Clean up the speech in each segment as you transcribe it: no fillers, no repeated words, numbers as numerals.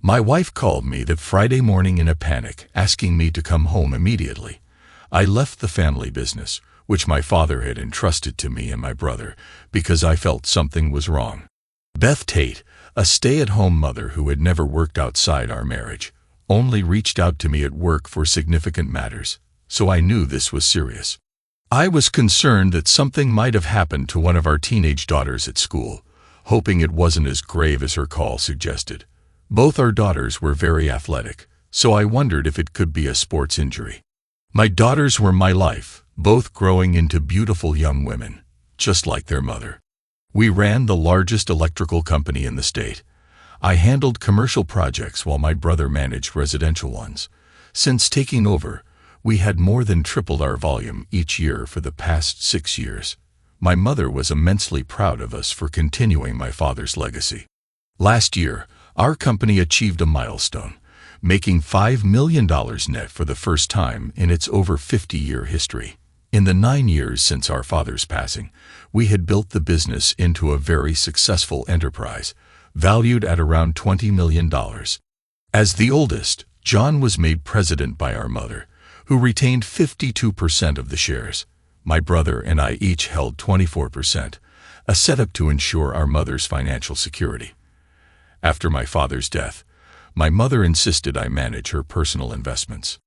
My wife called me that Friday morning in a panic, asking me to come home immediately. I left the family business, which my father had entrusted to me and my brother, because I felt something was wrong. Beth Tate, a stay-at-home mother who had never worked outside our marriage, only reached out to me at work for significant matters, so I knew this was serious. I was concerned that something might have happened to one of our teenage daughters at school, hoping it wasn't as grave as her call suggested. Both our daughters were very athletic, so I wondered if it could be a sports injury. My daughters were my life, both growing into beautiful young women, just like their mother. We ran the largest electrical company in the state. I handled commercial projects while my brother managed residential ones. Since taking over, we had more than tripled our volume each year for the past 6 years. My mother was immensely proud of us for continuing my father's legacy. Last year, our company achieved a milestone, making $5 million net for the first time in its over 50-year history. In the 9 years since our father's passing, we had built the business into a very successful enterprise, valued at around $20 million. As the oldest, John was made president by our mother, who retained 52% of the shares. My brother and I each held 24%, a setup to ensure our mother's financial security. After my father's death, my mother insisted I manage her personal investments.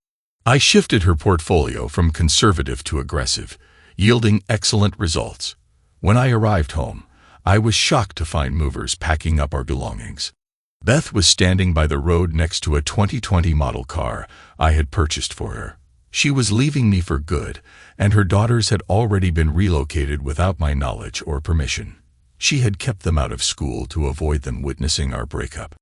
I shifted her portfolio from conservative to aggressive, yielding excellent results. When I arrived home, I was shocked to find movers packing up our belongings. Beth was standing by the road next to a 2020 model car I had purchased for her. She was leaving me for good, and her daughters had already been relocated without my knowledge or permission. She had kept them out of school to avoid them witnessing our breakup.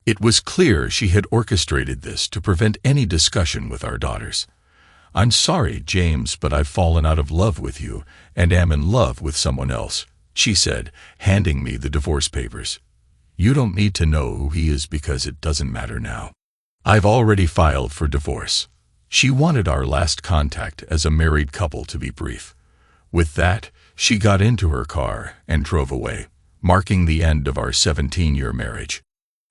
It was clear she had orchestrated this to prevent any discussion with our daughters. "I'm sorry, James, but I've fallen out of love with you and am in love with someone else," she said, handing me the divorce papers. "You don't need to know who he is because it doesn't matter now. I've already filed for divorce." She wanted our last contact as a married couple to be brief. With that, she got into her car and drove away, marking the end of our 17-year marriage.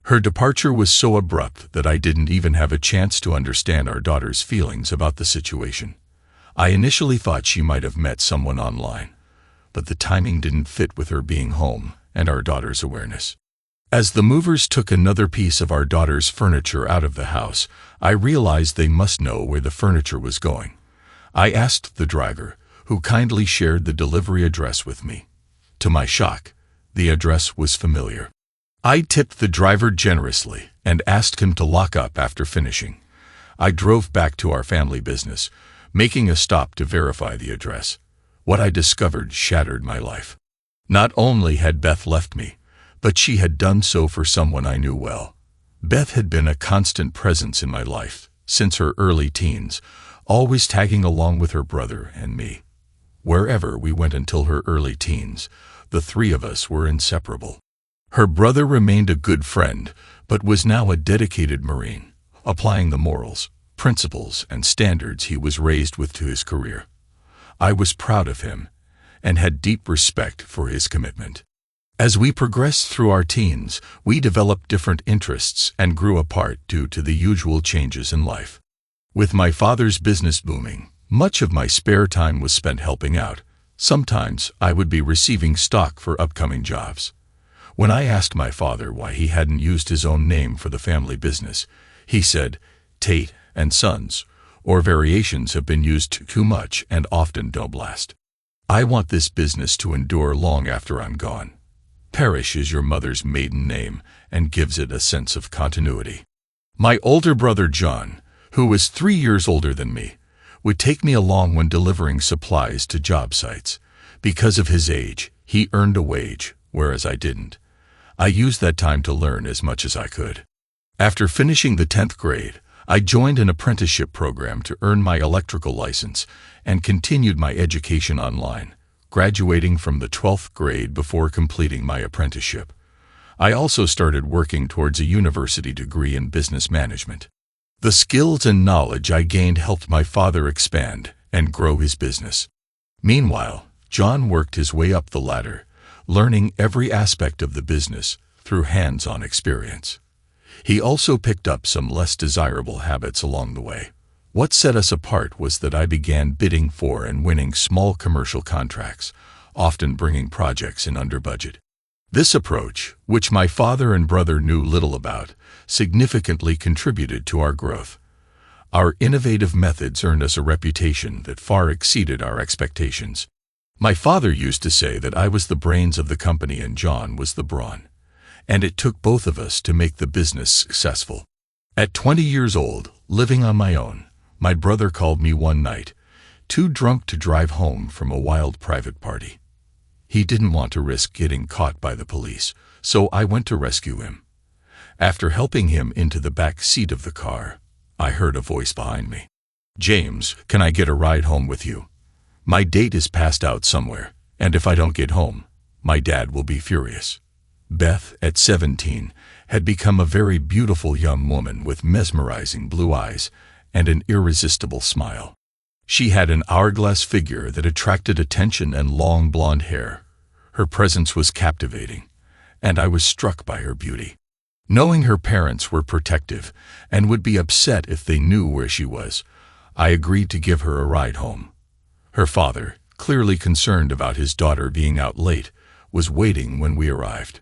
Her departure was so abrupt that I didn't even have a chance to understand our daughter's feelings about the situation. I initially thought she might have met someone online, but the timing didn't fit with her being home and our daughter's awareness. As the movers took another piece of our daughter's furniture out of the house, I realized they must know where the furniture was going. I asked the driver, who kindly shared the delivery address with me. To my shock, the address was familiar. I tipped the driver generously and asked him to lock up after finishing. I drove back to our family business, making a stop to verify the address. What I discovered shattered my life. Not only had Beth left me, but she had done so for someone I knew well. Beth had been a constant presence in my life since her early teens, always tagging along with her brother and me. Wherever we went until her early teens, the three of us were inseparable. Her brother remained a good friend, but was now a dedicated Marine, applying the morals, principles, and standards he was raised with to his career. I was proud of him and had deep respect for his commitment. As we progressed through our teens, we developed different interests and grew apart due to the usual changes in life. With my father's business booming, much of my spare time was spent helping out. Sometimes I would be receiving stock for upcoming jobs. When I asked my father why he hadn't used his own name for the family business, he said, "Tate and Sons, or variations have been used too much and often don't last. I want this business to endure long after I'm gone." Parrish is your mother's maiden name and gives it a sense of continuity. My older brother John, who was 3 years older than me, would take me along when delivering supplies to job sites. Because of his age, he earned a wage, whereas I didn't. I used that time to learn as much as I could. After finishing the 10th grade, I joined an apprenticeship program to earn my electrical license and continued my education online, graduating from the 12th grade before completing my apprenticeship. I also started working towards a university degree in business management. The skills and knowledge I gained helped my father expand and grow his business. Meanwhile, John worked his way up the ladder, learning every aspect of the business through hands-on experience. He also picked up some less desirable habits along the way. What set us apart was that I began bidding for and winning small commercial contracts, often bringing projects in under budget. This approach, which my father and brother knew little about, significantly contributed to our growth. Our innovative methods earned us a reputation that far exceeded our expectations. My father used to say that I was the brains of the company and John was the brawn, and it took both of us to make the business successful. At 20 years old, living on my own, my brother called me one night, too drunk to drive home from a wild private party. He didn't want to risk getting caught by the police, so I went to rescue him. After helping him into the back seat of the car, I heard a voice behind me. "James, can I get a ride home with you? My date is passed out somewhere, and if I don't get home, my dad will be furious." Beth, at 17, had become a very beautiful young woman with mesmerizing blue eyes and an irresistible smile. She had an hourglass figure that attracted attention and long blonde hair. Her presence was captivating, and I was struck by her beauty. Knowing her parents were protective and would be upset if they knew where she was, I agreed to give her a ride home. Her father, clearly concerned about his daughter being out late, was waiting when we arrived.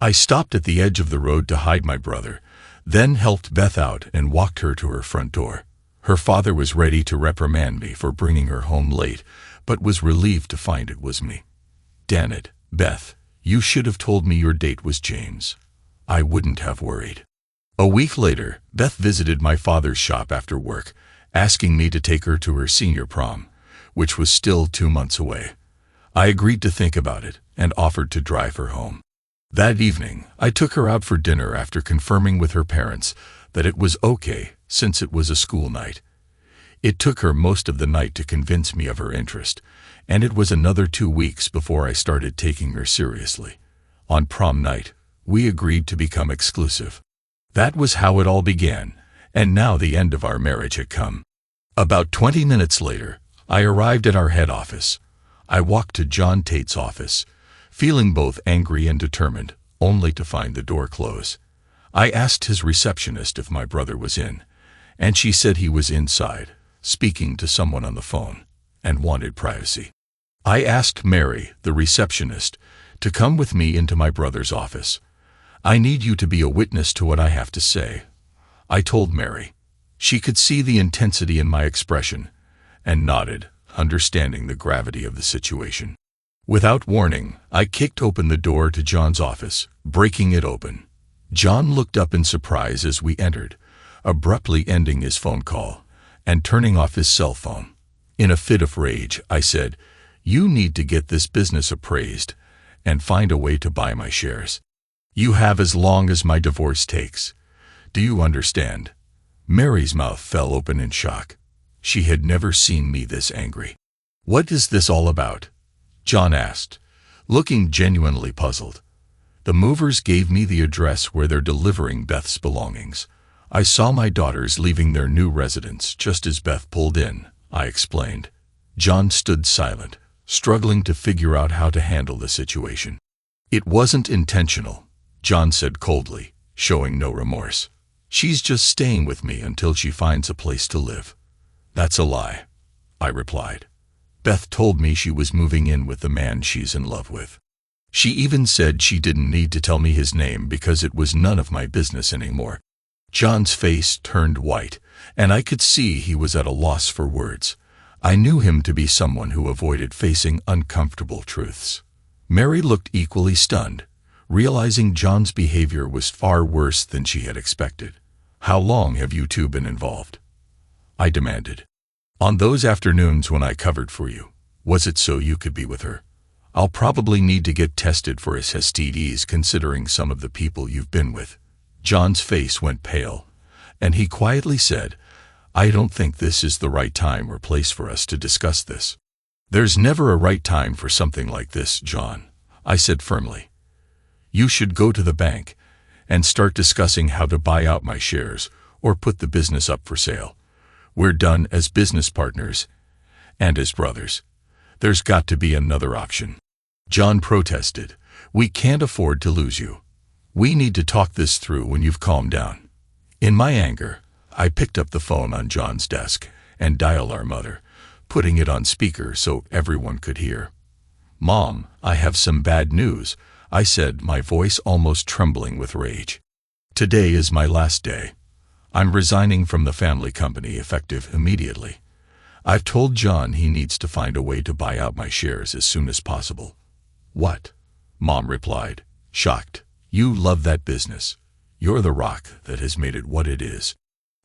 I stopped at the edge of the road to hide my brother, then helped Beth out and walked her to her front door. Her father was ready to reprimand me for bringing her home late, but was relieved to find it was me. "Damn it, Beth, you should have told me your date was James. I wouldn't have worried." A week later, Beth visited my father's shop after work, asking me to take her to her senior prom, which was still 2 months away. I agreed to think about it and offered to drive her home. That evening, I took her out for dinner after confirming with her parents that it was okay since it was a school night. It took her most of the night to convince me of her interest, and it was another 2 weeks before I started taking her seriously. On prom night, we agreed to become exclusive. That was how it all began, and now the end of our marriage had come. About 20 minutes later, I arrived at our head office. I walked to John Tate's office, feeling both angry and determined, only to find the door close. I asked his receptionist if my brother was in, and she said he was inside, speaking to someone on the phone, and wanted privacy. I asked Mary, the receptionist, to come with me into my brother's office. "I need you to be a witness to what I have to say," I told Mary. She could see the intensity in my expression, and nodded, understanding the gravity of the situation. Without warning, I kicked open the door to John's office, breaking it open. John looked up in surprise as we entered, abruptly ending his phone call and turning off his cell phone. In a fit of rage, I said, "You need to get this business appraised and find a way to buy my shares. You have as long as my divorce takes. Do you understand?" Mary's mouth fell open in shock. She had never seen me this angry. "What is this all about?" John asked, looking genuinely puzzled. "The movers gave me the address where they're delivering Beth's belongings. I saw my daughters leaving their new residence just as Beth pulled in," I explained. John stood silent, struggling to figure out how to handle the situation. "It wasn't intentional," John said coldly, showing no remorse. "She's just staying with me until she finds a place to live." "That's a lie," I replied. "Beth told me she was moving in with the man she's in love with. She even said she didn't need to tell me his name because it was none of my business anymore." John's face turned white, and I could see he was at a loss for words. I knew him to be someone who avoided facing uncomfortable truths. Mary looked equally stunned, realizing John's behavior was far worse than she had expected. "How long have you two been involved?" I demanded. "On those afternoons when I covered for you. Was it so you could be with her? I'll probably need to get tested for STDs considering some of the people you've been with." John's face went pale, and he quietly said, "I don't think this is the right time or place for us to discuss this." "There's never a right time for something like this, John," I said firmly. "You should go to the bank and start discussing how to buy out my shares or put the business up for sale. We're done as business partners and as brothers. There's got to be another option." John protested. "We can't afford to lose you. We need to talk this through when you've calmed down." In my anger, I picked up the phone on John's desk and dialed our mother, putting it on speaker so everyone could hear. "Mom, I have some bad news," I said, my voice almost trembling with rage. "Today is my last day. I'm resigning from the family company effective immediately. I've told John he needs to find a way to buy out my shares as soon as possible." "What?" Mom replied, shocked. "You love that business. You're the rock that has made it what it is.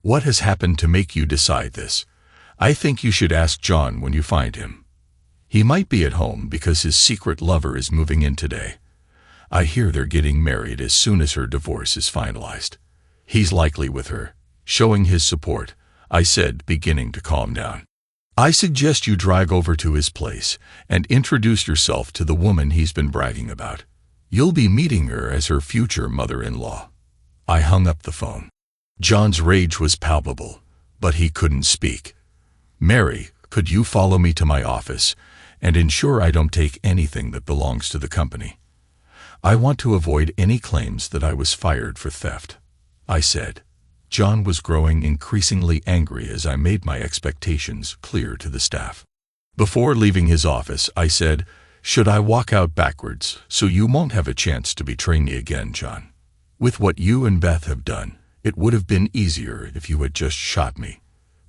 What has happened to make you decide this? I think you should ask John when you find him. He might be at home because his secret lover is moving in today. I hear they're getting married as soon as her divorce is finalized. He's likely with her, showing his support," I said, beginning to calm down. "I suggest you drive over to his place and introduce yourself to the woman he's been bragging about. You'll be meeting her as her future mother-in-law." I hung up the phone. John's rage was palpable, but he couldn't speak. "Mary, could you follow me to my office and ensure I don't take anything that belongs to the company? I want to avoid any claims that I was fired for theft," I said. John was growing increasingly angry as I made my expectations clear to the staff. Before leaving his office, I said, "Should I walk out backwards so you won't have a chance to betray me again, John? With what you and Beth have done, it would have been easier if you had just shot me."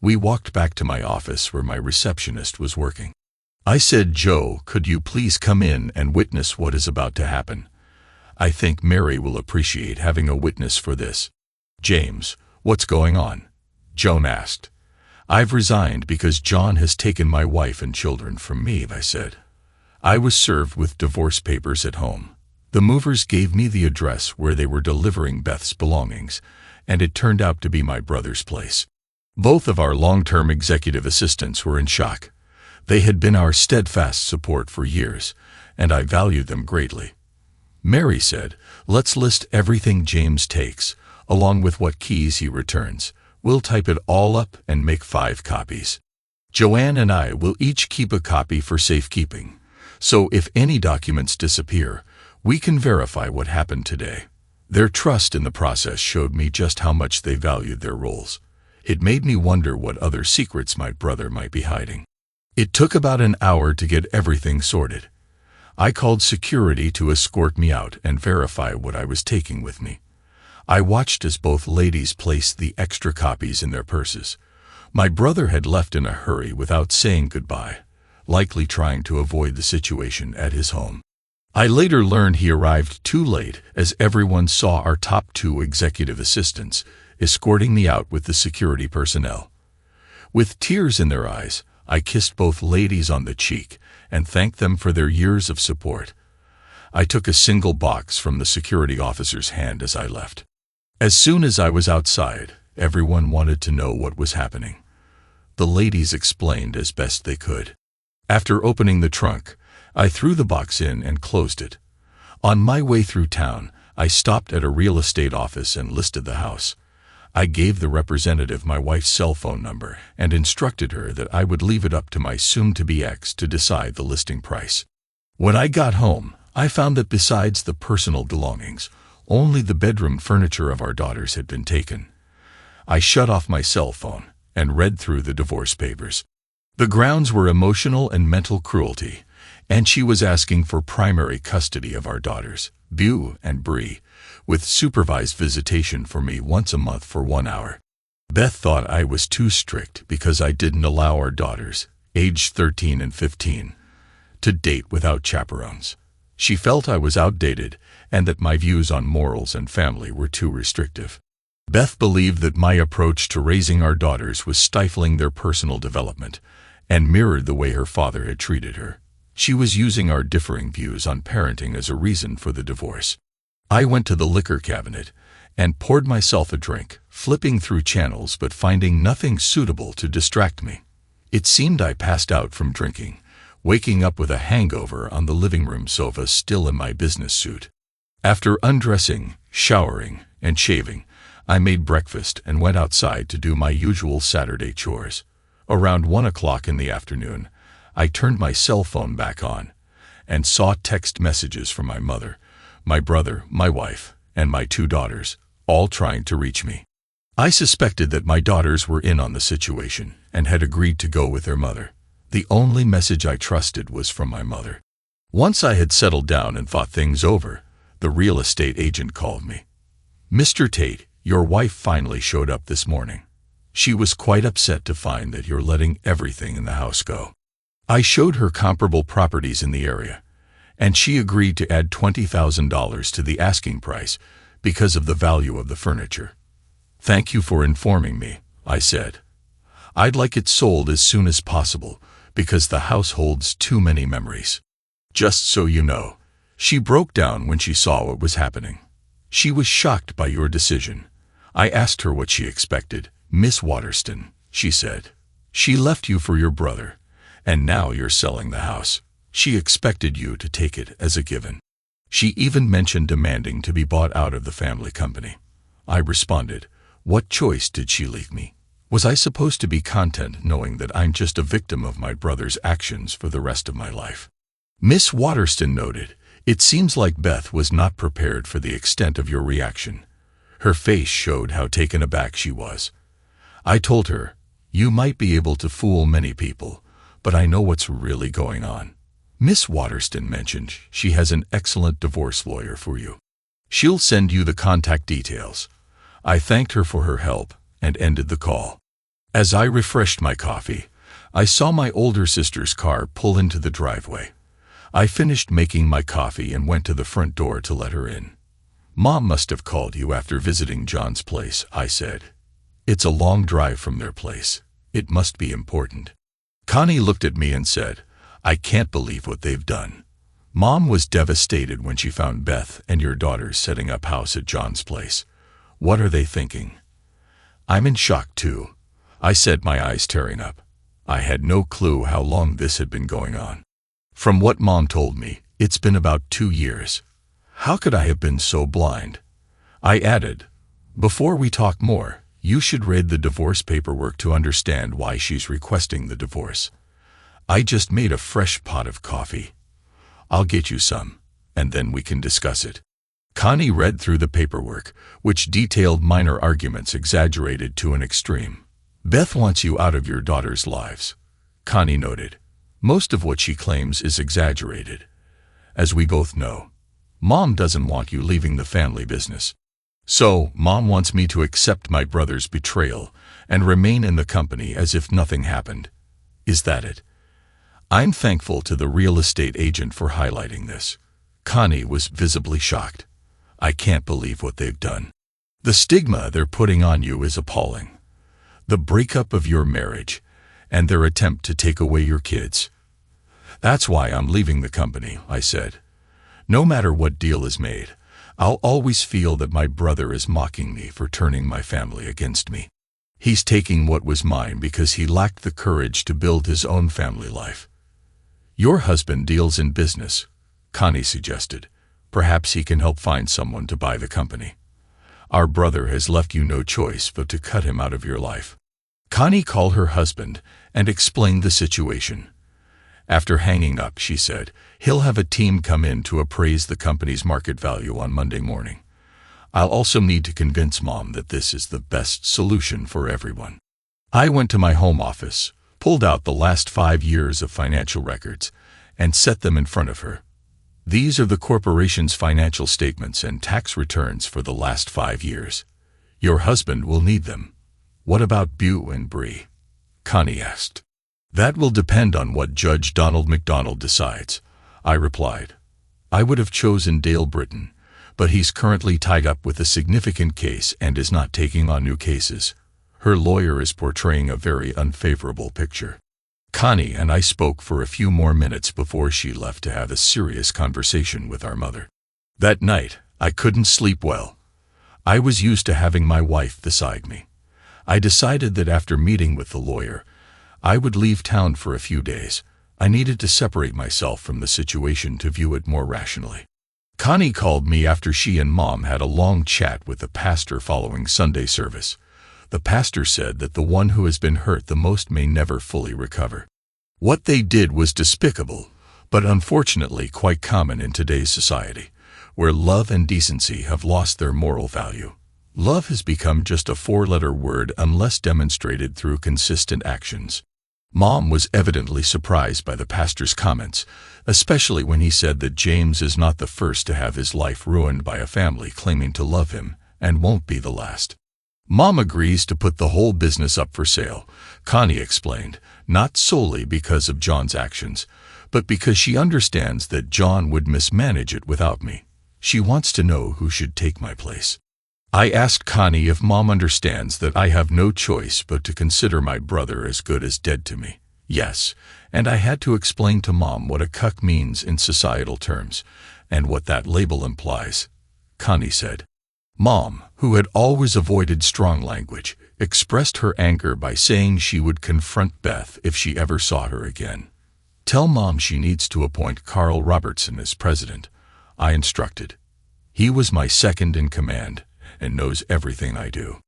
We walked back to my office where my receptionist was working. I said, "Joe, could you please come in and witness what is about to happen? I think Mary will appreciate having a witness for this." "James, what's going on?" Joan asked. "I've resigned because John has taken my wife and children from me," I said. "I was served with divorce papers at home. The movers gave me the address where they were delivering Beth's belongings, and it turned out to be my brother's place." Both of our long-term executive assistants were in shock. They had been our steadfast support for years, and I valued them greatly. Mary said, "Let's list everything James takes, along with what keys he returns. We'll type it all up and make 5 copies. Joanne and I will each keep a copy for safekeeping, so if any documents disappear, we can verify what happened today." Their trust in the process showed me just how much they valued their roles. It made me wonder what other secrets my brother might be hiding. It took about an hour to get everything sorted. I called security to escort me out and verify what I was taking with me. I watched as both ladies placed the extra copies in their purses. My brother had left in a hurry without saying goodbye, likely trying to avoid the situation at his home. I later learned he arrived too late as everyone saw our top 2 executive assistants escorting me out with the security personnel. With tears in their eyes, I kissed both ladies on the cheek and thanked them for their years of support. I took a single box from the security officer's hand as I left. As soon as I was outside, everyone wanted to know what was happening. The ladies explained as best they could. After opening the trunk, I threw the box in and closed it. On my way through town, I stopped at a real estate office and listed the house. I gave the representative my wife's cell phone number and instructed her that I would leave it up to my soon-to-be ex to decide the listing price. When I got home, I found that besides the personal belongings, only the bedroom furniture of our daughters had been taken. I shut off my cell phone and read through the divorce papers. The grounds were emotional and mental cruelty, and she was asking for primary custody of our daughters, Beau and Bree, with supervised visitation for me once a month for 1 hour. Beth thought I was too strict because I didn't allow our daughters, aged 13 and 15, to date without chaperones. She felt I was outdated and that my views on morals and family were too restrictive. Beth believed that my approach to raising our daughters was stifling their personal development and mirrored the way her father had treated her. She was using our differing views on parenting as a reason for the divorce. I went to the liquor cabinet and poured myself a drink, flipping through channels but finding nothing suitable to distract me. It seemed I passed out from drinking, waking up with a hangover on the living room sofa still in my business suit. After undressing, showering, and shaving, I made breakfast and went outside to do my usual Saturday chores. Around 1 o'clock in the afternoon, I turned my cell phone back on and saw text messages from my mother, my brother, my wife, and my 2 daughters, all trying to reach me. I suspected that my daughters were in on the situation and had agreed to go with their mother. The only message I trusted was from my mother. Once I had settled down and thought things over, the real estate agent called me. "Mr. Tate, your wife finally showed up this morning. She was quite upset to find that you're letting everything in the house go." I showed her comparable properties in the area, and she agreed to add $20,000 to the asking price because of the value of the furniture. "Thank you for informing me," I said. "I'd like it sold as soon as possible because the house holds too many memories." "Just so you know," she broke down when she saw what was happening. "She was shocked by your decision. I asked her what she expected. 'Miss Waterston,' she said. 'She left you for your brother, and now you're selling the house. She expected you to take it as a given. She even mentioned demanding to be bought out of the family company.' I responded, 'What choice did she leave me? Was I supposed to be content knowing that I'm just a victim of my brother's actions for the rest of my life?" Miss Waterston noted, "It seems like Beth was not prepared for the extent of your reaction." Her face showed how taken aback she was. I told her, "You might be able to fool many people, but I know what's really going on. Miss Waterston mentioned she has an excellent divorce lawyer for you. She'll send you the contact details." I thanked her for her help and ended the call. As I refreshed my coffee, I saw my older sister's car pull into the driveway. I finished making my coffee and went to the front door to let her in. "Mom must have called you after visiting John's place," I said. "It's a long drive from their place. It must be important." Connie looked at me and said, "I can't believe what they've done." Mom was devastated when she found Beth and your daughters setting up house at John's place. What are they thinking? "I'm in shock too," I said, my eyes tearing up. I had no clue how long this had been going on. From what Mom told me, it's been about 2 years. How could I have been so blind? I added, "Before we talk more, you should read the divorce paperwork to understand why she's requesting the divorce." I just made a fresh pot of coffee. "I'll get you some, and then we can discuss it." Connie read through the paperwork, which detailed minor arguments exaggerated to an extreme. "Beth wants you out of your daughters' lives," Connie noted. "Most of what she claims is exaggerated. As we both know, Mom doesn't want you leaving the family business. So, Mom wants me to accept my brother's betrayal and remain in the company as if nothing happened. Is that it?" I'm thankful to the real estate agent for highlighting this. Connie was visibly shocked. "I can't believe what they've done. The stigma they're putting on you is appalling. The breakup of your marriage and their attempt to take away your kids. That's why I'm leaving the company," I said. "No matter what deal is made, I'll always feel that my brother is mocking me for turning my family against me. He's taking what was mine because he lacked the courage to build his own family life." "Your husband deals in business," Connie suggested. "Perhaps he can help find someone to buy the company. Our brother has left you no choice but to cut him out of your life." Connie called her husband and explained the situation. After hanging up, she said, "He'll have a team come in to appraise the company's market value on Monday morning. I'll also need to convince Mom that this is the best solution for everyone." I went to my home office, pulled out the last 5 years of financial records, and set them in front of her. "These are the corporation's financial statements and tax returns for the last 5 years. Your husband will need them." "What about Beau and Bree?" Connie asked. "That will depend on what Judge Donald McDonald decides," I replied. "I would have chosen Dale Britton, but he's currently tied up with a significant case and is not taking on new cases. Her lawyer is portraying a very unfavorable picture." Connie and I spoke for a few more minutes before she left to have a serious conversation with our mother. That night, I couldn't sleep well. I was used to having my wife beside me. I decided that after meeting with the lawyer, I would leave town for a few days. I needed to separate myself from the situation to view it more rationally. Connie called me after she and Mom had a long chat with the pastor following Sunday service. The pastor said that the one who has been hurt the most may never fully recover. What they did was despicable, but unfortunately quite common in today's society, where love and decency have lost their moral value. Love has become just a four-letter word unless demonstrated through consistent actions. Mom was evidently surprised by the pastor's comments, especially when he said that James is not the first to have his life ruined by a family claiming to love him, and won't be the last. Mom agrees to put the whole business up for sale, Connie explained, not solely because of John's actions, but because she understands that John would mismanage it without me. She wants to know who should take my place. I asked Connie if Mom understands that I have no choice but to consider my brother as good as dead to me. Yes, and I had to explain to Mom what a cuck means in societal terms, and what that label implies. Connie said. Mom, who had always avoided strong language, expressed her anger by saying she would confront Beth if she ever saw her again. Tell Mom she needs to appoint Carl Robertson as president, I instructed. He was my second in command and knows everything I do.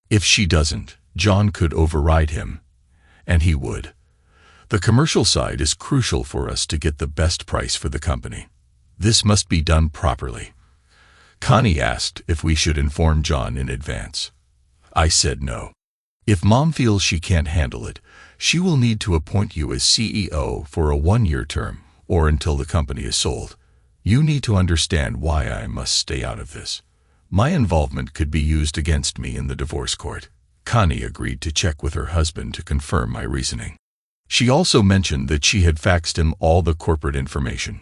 If she doesn't, John could override him, and he would. The commercial side is crucial for us to get the best price for the company. This must be done properly. Connie asked if we should inform John in advance. I said no. If Mom feels she can't handle it, she will need to appoint you as CEO for a 1-year term, or until the company is sold. You need to understand why I must stay out of this. My involvement could be used against me in the divorce court. Connie agreed to check with her husband to confirm my reasoning. She also mentioned that she had faxed him all the corporate information.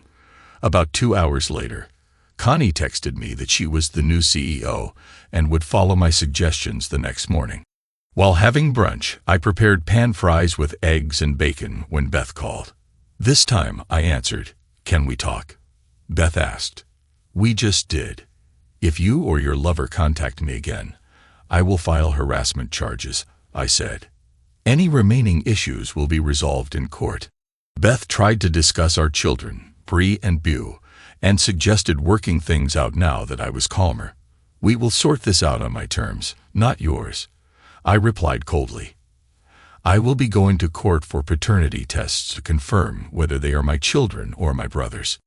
About 2 hours later, Connie texted me that she was the new CEO and would follow my suggestions the next morning. While having brunch, I prepared pan fries with eggs and bacon when Beth called. This time, I answered, "Can we talk?" Beth asked. "We just did. If you or your lover contact me again, I will file harassment charges," I said. "Any remaining issues will be resolved in court." Beth tried to discuss our children, Bree and Beau, and suggested working things out now that I was calmer. "We will sort this out on my terms, not yours," I replied coldly. "I will be going to court for paternity tests to confirm whether they are my children or my brother's.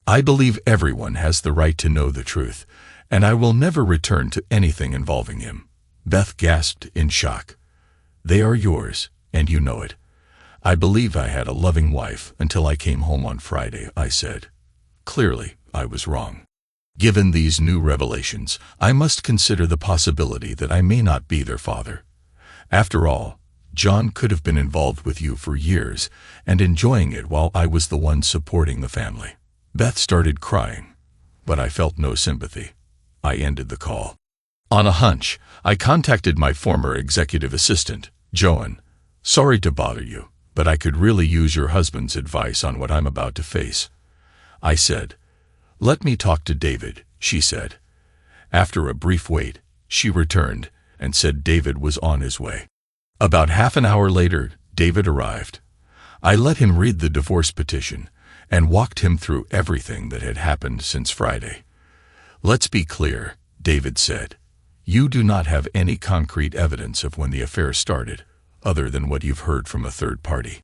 I believe everyone has the right to know the truth, and I will never return to anything involving him." Beth gasped in shock. "They are yours, and you know it. I believe I had a loving wife until I came home on Friday," I said. Clearly, I was wrong. Given these new revelations, I must consider the possibility that I may not be their father. After all, John could have been involved with you for years and enjoying it while I was the one supporting the family. Beth started crying, but I felt no sympathy. I ended the call. On a hunch, I contacted my former executive assistant, Joan. "Sorry to bother you, but I could really use your husband's advice on what I'm about to face," I said. "Let me talk to David," she said. After a brief wait, she returned and said David was on his way. About half an hour later, David arrived. I let him read the divorce petition and walked him through everything that had happened since Friday. "Let's be clear," David said. "You do not have any concrete evidence of when the affair started, other than what you've heard from a third party."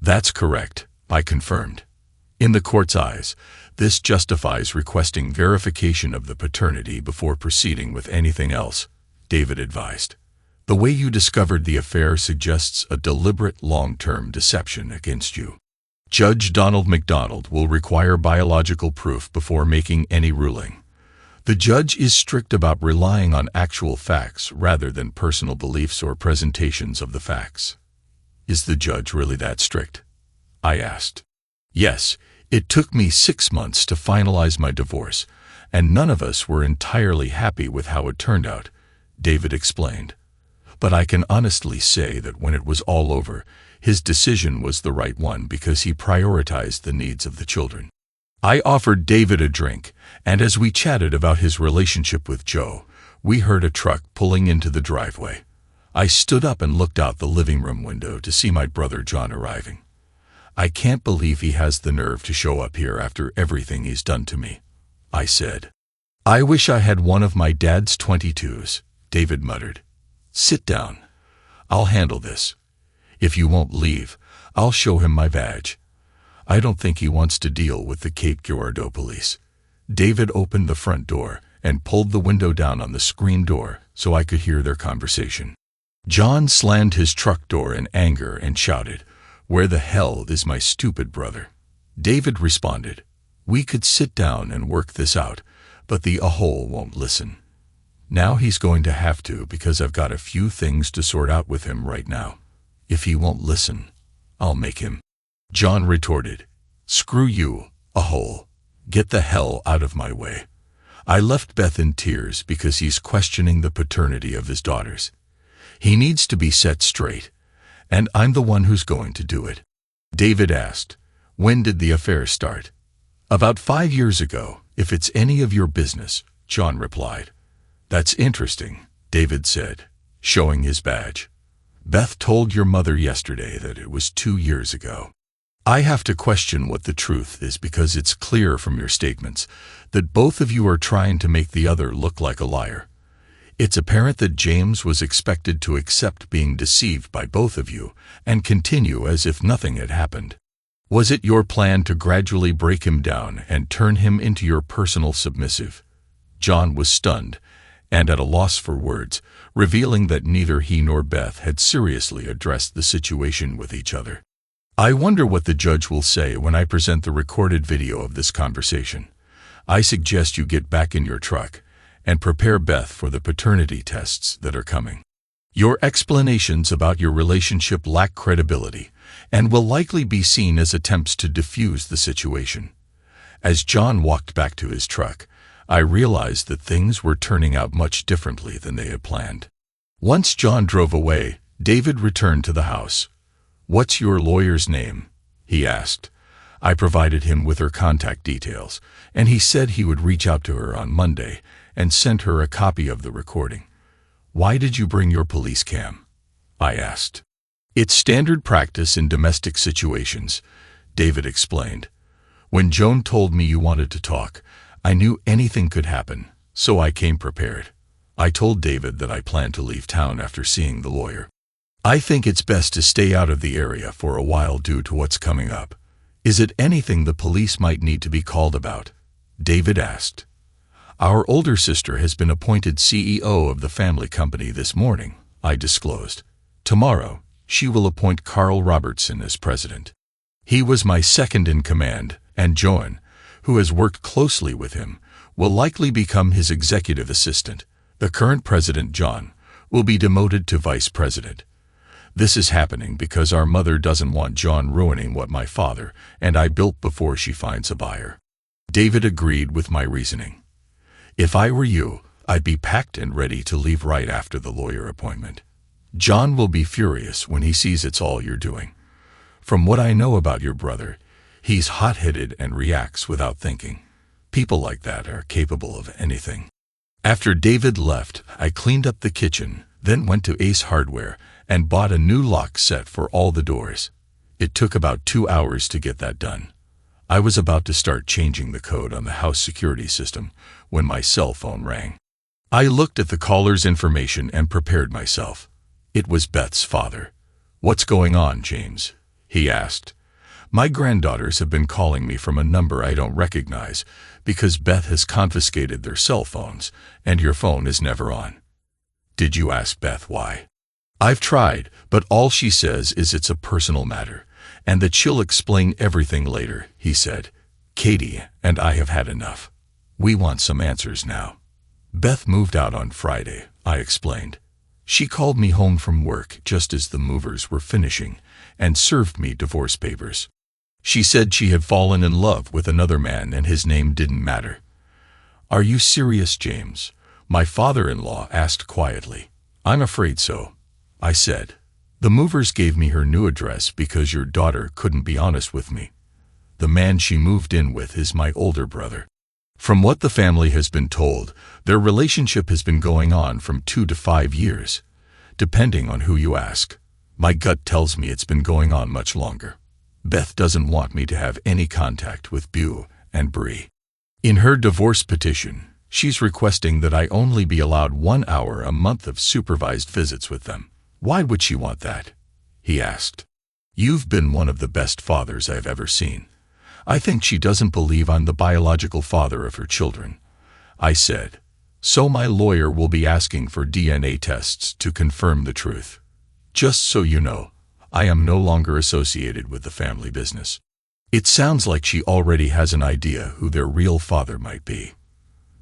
"That's correct," I confirmed. "In the court's eyes, this justifies requesting verification of the paternity before proceeding with anything else," David advised. "The way you discovered the affair suggests a deliberate long-term deception against you. Judge Donald McDonald will require biological proof before making any ruling. The judge is strict about relying on actual facts rather than personal beliefs or presentations of the facts." "Is the judge really that strict?" I asked. "Yes, it took me 6 months to finalize my divorce, and none of us were entirely happy with how it turned out," David explained. "But I can honestly say that when it was all over, his decision was the right one because he prioritized the needs of the children." I offered David a drink, and as we chatted about his relationship with Joe, we heard a truck pulling into the driveway. I stood up and looked out the living room window to see my brother John arriving. "I can't believe he has the nerve to show up here after everything he's done to me," I said. "I wish I had one of my dad's 22s, David muttered. "Sit down. I'll handle this. If you won't leave, I'll show him my badge. I don't think he wants to deal with the Cape Girardeau police." David opened the front door and pulled the window down on the screen door so I could hear their conversation. John slammed his truck door in anger and shouted, "Where the hell is my stupid brother?" David responded, "We could sit down and work this out, but the a-hole won't listen. Now he's going to have to because I've got a few things to sort out with him right now. If he won't listen, I'll make him." John retorted, "Screw you, a-hole. Get the hell out of my way." I left Beth in tears because he's questioning the paternity of his daughters. He needs to be set straight, and I'm the one who's going to do it. David asked, "When did the affair start?" "About 5 years ago, if it's any of your business," John replied. "That's interesting," David said, showing his badge. "Beth told your mother yesterday that it was 2 years ago. I have to question what the truth is because it's clear from your statements that both of you are trying to make the other look like a liar. It's apparent that James was expected to accept being deceived by both of you and continue as if nothing had happened. Was it your plan to gradually break him down and turn him into your personal submissive?" John was stunned and at a loss for words, revealing that neither he nor Beth had seriously addressed the situation with each other. "I wonder what the judge will say when I present the recorded video of this conversation. I suggest you get back in your truck and prepare Beth for the paternity tests that are coming. Your explanations about your relationship lack credibility and will likely be seen as attempts to defuse the situation." As John walked back to his truck, I realized that things were turning out much differently than they had planned. Once John drove away, David returned to the house. "What's your lawyer's name?" he asked. I provided him with her contact details, and he said he would reach out to her on Monday and send her a copy of the recording. "Why did you bring your police cam?" I asked. "It's standard practice in domestic situations," David explained. "When Joan told me you wanted to talk, I knew anything could happen, so I came prepared." I told David that I planned to leave town after seeing the lawyer. "I think it's best to stay out of the area for a while due to what's coming up. Is it anything the police might need to be called about?" David asked. "Our older sister has been appointed CEO of the family company this morning," I disclosed. "Tomorrow, she will appoint Carl Robertson as president. He was my second in command, and Joan, who has worked closely with him, will likely become his executive assistant. The current president, John, will be demoted to vice president. This is happening because our mother doesn't want John ruining what my father and I built before she finds a buyer." David agreed with my reasoning. "If I were you, I'd be packed and ready to leave right after the lawyer appointment. John will be furious when he sees it's all you're doing. From what I know about your brother, he's hot-headed and reacts without thinking. People like that are capable of anything." After David left, I cleaned up the kitchen, then went to Ace Hardware and bought a new lock set for all the doors. It took about 2 hours to get that done. I was about to start changing the code on the house security system when my cell phone rang. I looked at the caller's information and prepared myself. It was Beth's father. "What's going on, James?" he asked. "My granddaughters have been calling me from a number I don't recognize because Beth has confiscated their cell phones and your phone is never on." "Did you ask Beth why?" "I've tried, but all she says is it's a personal matter and that she'll explain everything later," he said. "Katie and I have had enough. We want some answers now." "Beth moved out on Friday," I explained. "She called me home from work just as the movers were finishing and served me divorce papers. She said she had fallen in love with another man and his name didn't matter." "Are you serious, James?" my father-in-law asked quietly. "I'm afraid so," I said. "The movers gave me her new address because your daughter couldn't be honest with me. The man she moved in with is my older brother. From what the family has been told, their relationship has been going on from 2 to 5 years, depending on who you ask. My gut tells me it's been going on much longer. Beth doesn't want me to have any contact with Beau and Bree. In her divorce petition, she's requesting that I only be allowed 1 hour a month of supervised visits with them." "Why would she want that?" he asked. "You've been one of the best fathers I've ever seen. I think she doesn't believe I'm the biological father of her children. I said, so my lawyer will be asking for DNA tests to confirm the truth. Just so you know, I am no longer associated with the family business. It sounds like she already has an idea who their real father might be.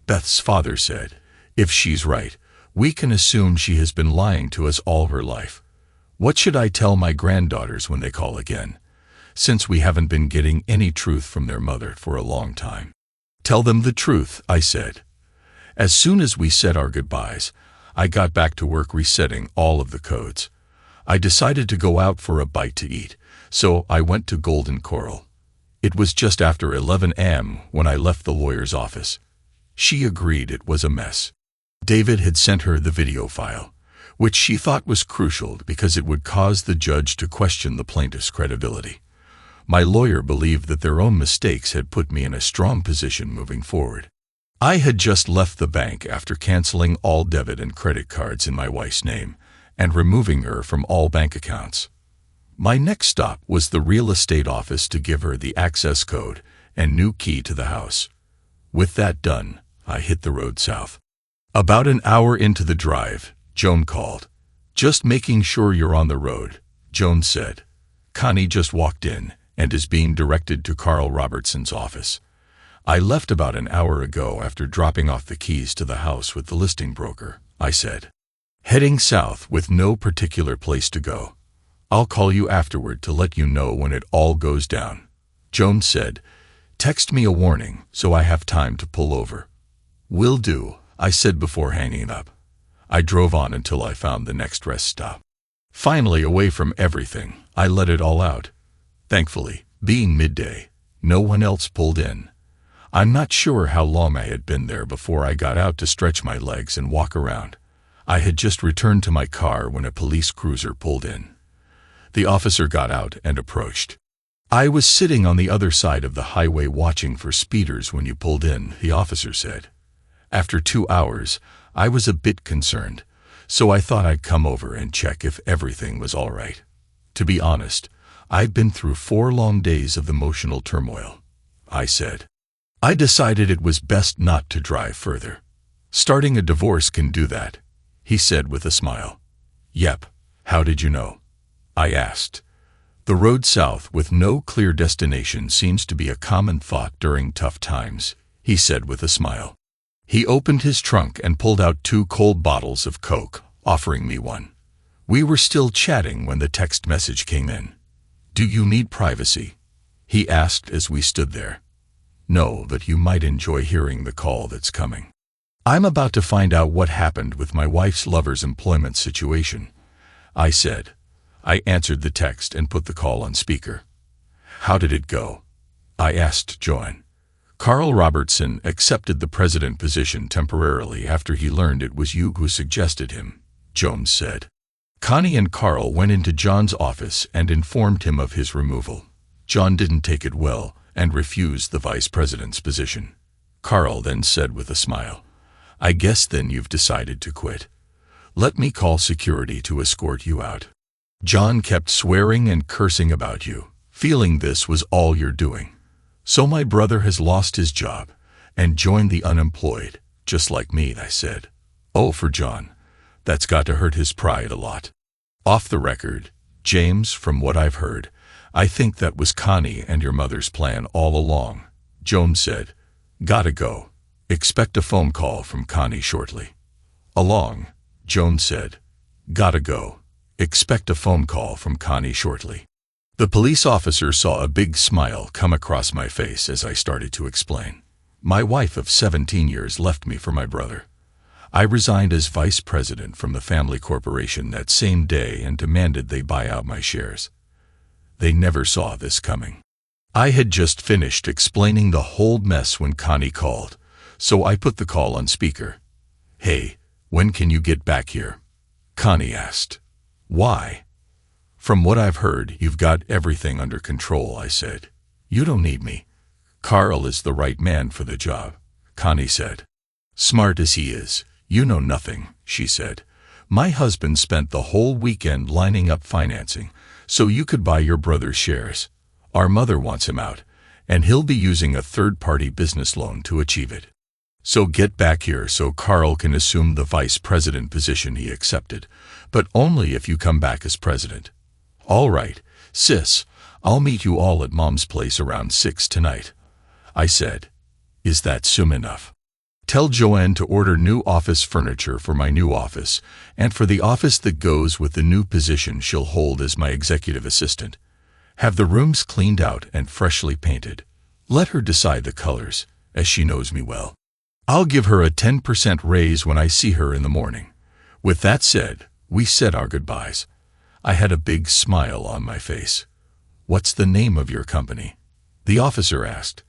Beth's father said, if she's right, we can assume she has been lying to us all her life. What should I tell my granddaughters when they call again, since we haven't been getting any truth from their mother for a long time? Tell them the truth, I said. As soon as we said our goodbyes, I got back to work resetting all of the codes. I decided to go out for a bite to eat, so I went to Golden Coral. It was just after 11 a.m. when I left the lawyer's office. She agreed it was a mess. David had sent her the video file, which she thought was crucial because it would cause the judge to question the plaintiff's credibility. My lawyer believed that their own mistakes had put me in a strong position moving forward. I had just left the bank after canceling all debit and credit cards in my wife's name and removing her from all bank accounts. My next stop was the real estate office to give her the access code and new key to the house. With that done, I hit the road south. About an hour into the drive, Joan called. Just making sure you're on the road, Joan said. Connie just walked in and is being directed to Carl Robertson's office. I left about an hour ago after dropping off the keys to the house with the listing broker, I said. Heading south with no particular place to go. I'll call you afterward to let you know when it all goes down. Joan said, text me a warning so I have time to pull over. Will do, I said before hanging up. I drove on until I found the next rest stop. Finally, away from everything, I let it all out. Thankfully, being midday, no one else pulled in. I'm not sure how long I had been there before I got out to stretch my legs and walk around. I had just returned to my car when a police cruiser pulled in. The officer got out and approached. I was sitting on the other side of the highway watching for speeders when you pulled in, the officer said. After 2 hours, I was a bit concerned, so I thought I'd come over and check if everything was all right. To be honest, I'd been through 4 long days of emotional turmoil, I said. I decided it was best not to drive further. Starting a divorce can do that, he said with a smile. Yep, how did you know? I asked. The road south with no clear destination seems to be a common thought during tough times, he said with a smile. He opened his trunk and pulled out 2 cold bottles of Coke, offering me one. We were still chatting when the text message came in. Do you need privacy? He asked as we stood there. No, but you might enjoy hearing the call that's coming. I'm about to find out what happened with my wife's lover's employment situation, I said. I answered the text and put the call on speaker. How did it go? I asked Joan. Carl Robertson accepted the president position temporarily after he learned it was you who suggested him, Joan said. Connie and Carl went into John's office and informed him of his removal. John didn't take it well and refused the vice president's position. Carl then said with a smile, I guess then you've decided to quit. Let me call security to escort you out. John kept swearing and cursing about you, feeling this was all you're doing. So my brother has lost his job and joined the unemployed, just like me, I said. Oh, for John. That's got to hurt his pride a lot. Off the record, James, from what I've heard, I think that was Connie and your mother's plan all along, Joan said. Gotta go. Expect a phone call from Connie shortly. Along, Joan said. Gotta go. Expect a phone call from Connie shortly. The police officer saw a big smile come across my face as I started to explain. My wife of 17 years left me for my brother. I resigned as vice president from the family corporation that same day and demanded they buy out my shares. They never saw this coming. I had just finished explaining the whole mess when Connie called, so I put the call on speaker. Hey, when can you get back here? Connie asked. Why? From what I've heard, you've got everything under control, I said. You don't need me. Carl is the right man for the job, Connie said. Smart as he is, you know nothing, she said. My husband spent the whole weekend lining up financing so you could buy your brother's shares. Our mother wants him out, and he'll be using a third-party business loan to achieve it. So get back here so Carl can assume the vice president position he accepted, but only if you come back as president. All right, sis, I'll meet you all at Mom's place around 6 tonight. I said, is that soon enough? Tell Joanne to order new office furniture for my new office, and for the office that goes with the new position she'll hold as my executive assistant. Have the rooms cleaned out and freshly painted. Let her decide the colors, as she knows me well. I'll give her a 10% raise when I see her in the morning. With that said, we said our goodbyes. I had a big smile on my face. What's the name of your company? The officer asked.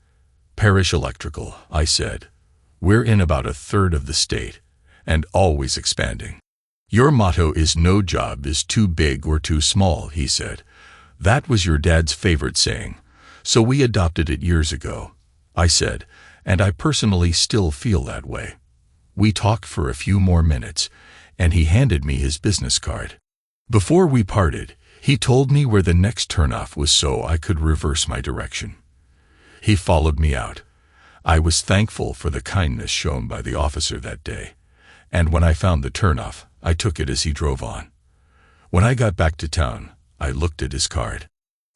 Parish Electrical, I said. We're in about a third of the state, and always expanding. Your motto is no job is too big or too small, he said. That was your dad's favorite saying, so we adopted it years ago, I said, and I personally still feel that way. We talked for a few more minutes, and he handed me his business card. Before we parted, he told me where the next turnoff was so I could reverse my direction. He followed me out. I was thankful for the kindness shown by the officer that day, and when I found the turnoff, I took it as he drove on. When I got back to town, I looked at his card.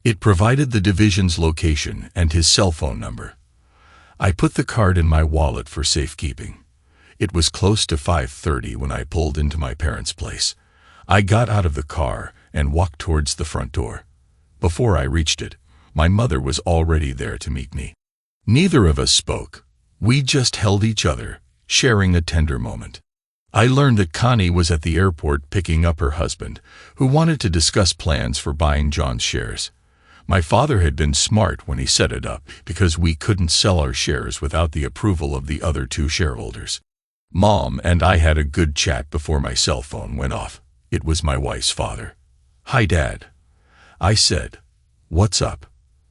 It provided the division's location and his cell phone number. I put the card in my wallet for safekeeping. It was close to 5:30 when I pulled into my parents' place. I got out of the car and walked towards the front door. Before I reached it, my mother was already there to meet me. Neither of us spoke. We just held each other, sharing a tender moment. I learned that Connie was at the airport picking up her husband, who wanted to discuss plans for buying John's shares. My father had been smart when he set it up, because we couldn't sell our shares without the approval of the other 2 shareholders. Mom and I had a good chat before my cell phone went off. It was my wife's father. Hi, Dad. I said, what's up?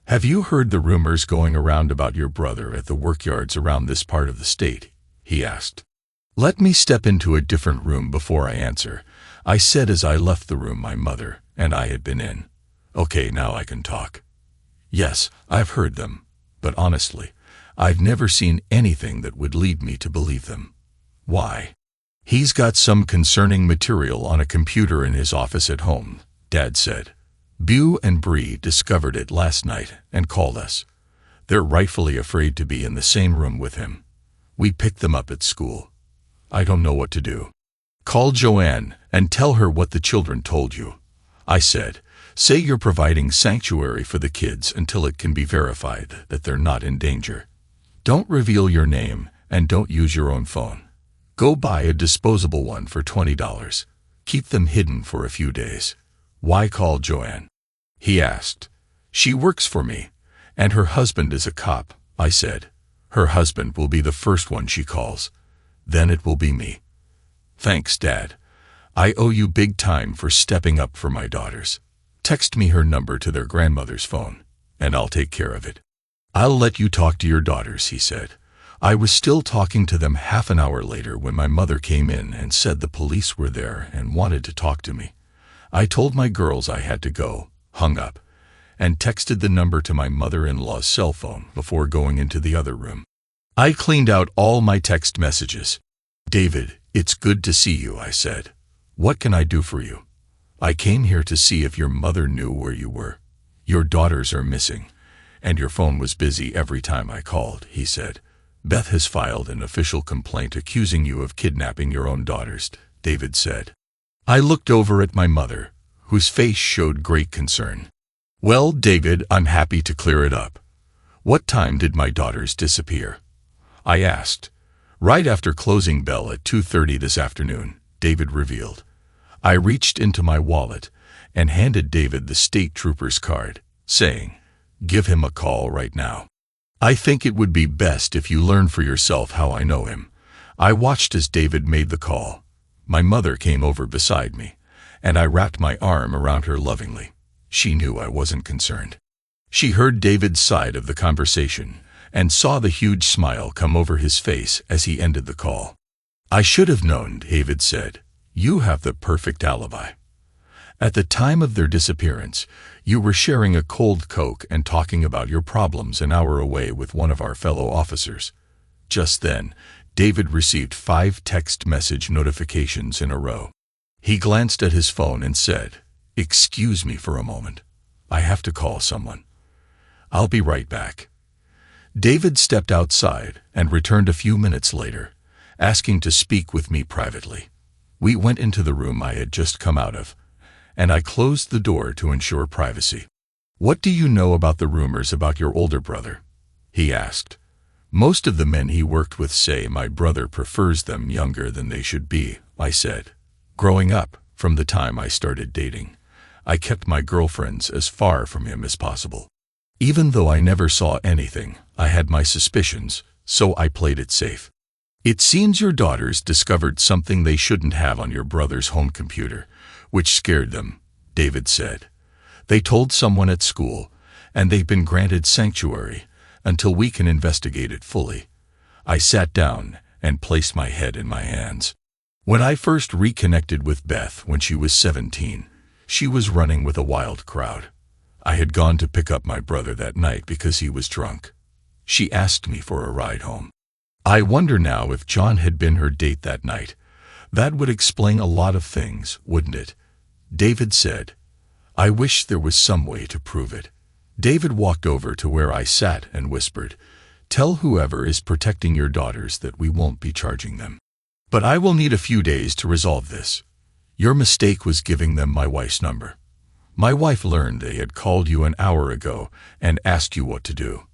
Have you heard the rumors going around about your brother at the workyards around this part of the state? He asked. Let me step into a different room before I answer, I said as I left the room my mother and I had been in. Okay, now I can talk. Yes, I've heard them, but honestly, I've never seen anything that would lead me to believe them. Why? He's got some concerning material on a computer in his office at home, Dad said. Beau and Bree discovered it last night and called us. They're rightfully afraid to be in the same room with him. We picked them up at school. I don't know what to do. Call Joanne and tell her what the children told you. I said, say you're providing sanctuary for the kids until it can be verified that they're not in danger. Don't reveal your name and don't use your own phone. Go buy a disposable one for $20. Keep them hidden for a few days. Why call Joanne? He asked. She works for me, and her husband is a cop, I said. Her husband will be the first one she calls. Then it will be me. Thanks, Dad. I owe you big time for stepping up for my daughters. Text me her number to their grandmother's phone, and I'll take care of it. I'll let you talk to your daughters, he said. I was still talking to them half an hour later when my mother came in and said the police were there and wanted to talk to me. I told my girls I had to go, hung up, and texted the number to my mother-in-law's cell phone before going into the other room. I cleaned out all my text messages. David, it's good to see you, I said. What can I do for you? I came here to see if your mother knew where you were. Your daughters are missing, and your phone was busy every time I called, he said. Beth has filed an official complaint accusing you of kidnapping your own daughters, David said. I looked over at my mother, whose face showed great concern. Well, David, I'm happy to clear it up. What time did my daughters disappear? I asked. Right after closing bell at 2:30 this afternoon, David revealed. I reached into my wallet and handed David the state trooper's card, saying, give him a call right now. I think it would be best if you learn for yourself how I know him. I watched as David made the call. My mother came over beside me, and I wrapped my arm around her lovingly. She knew I wasn't concerned. She heard David's side of the conversation and saw the huge smile come over his face as he ended the call. I should have known, David said. You have the perfect alibi. At the time of their disappearance, you were sharing a cold Coke and talking about your problems an hour away with one of our fellow officers. Just then, David received 5 text message notifications in a row. He glanced at his phone and said, "Excuse me for a moment. I have to call someone. I'll be right back." David stepped outside and returned a few minutes later, asking to speak with me privately. We went into the room I had just come out of, and I closed the door to ensure privacy. "What do you know about the rumors about your older brother?" he asked. "Most of the men he worked with say my brother prefers them younger than they should be," I said. "Growing up, from the time I started dating, I kept my girlfriends as far from him as possible. Even though I never saw anything, I had my suspicions, so I played it safe." "It seems your daughters discovered something they shouldn't have on your brother's home computer, which scared them," David said. "They told someone at school, and they've been granted sanctuary until we can investigate it fully." I sat down and placed my head in my hands. When I first reconnected with Beth when she was 17, she was running with a wild crowd. I had gone to pick up my brother that night because he was drunk. She asked me for a ride home. I wonder now if John had been her date that night. That would explain a lot of things, wouldn't it? David said. I wish there was some way to prove it. David walked over to where I sat and whispered, "Tell whoever is protecting your daughters that we won't be charging them. But I will need a few days to resolve this. Your mistake was giving them my wife's number. My wife learned they had called you an hour ago and asked you what to do.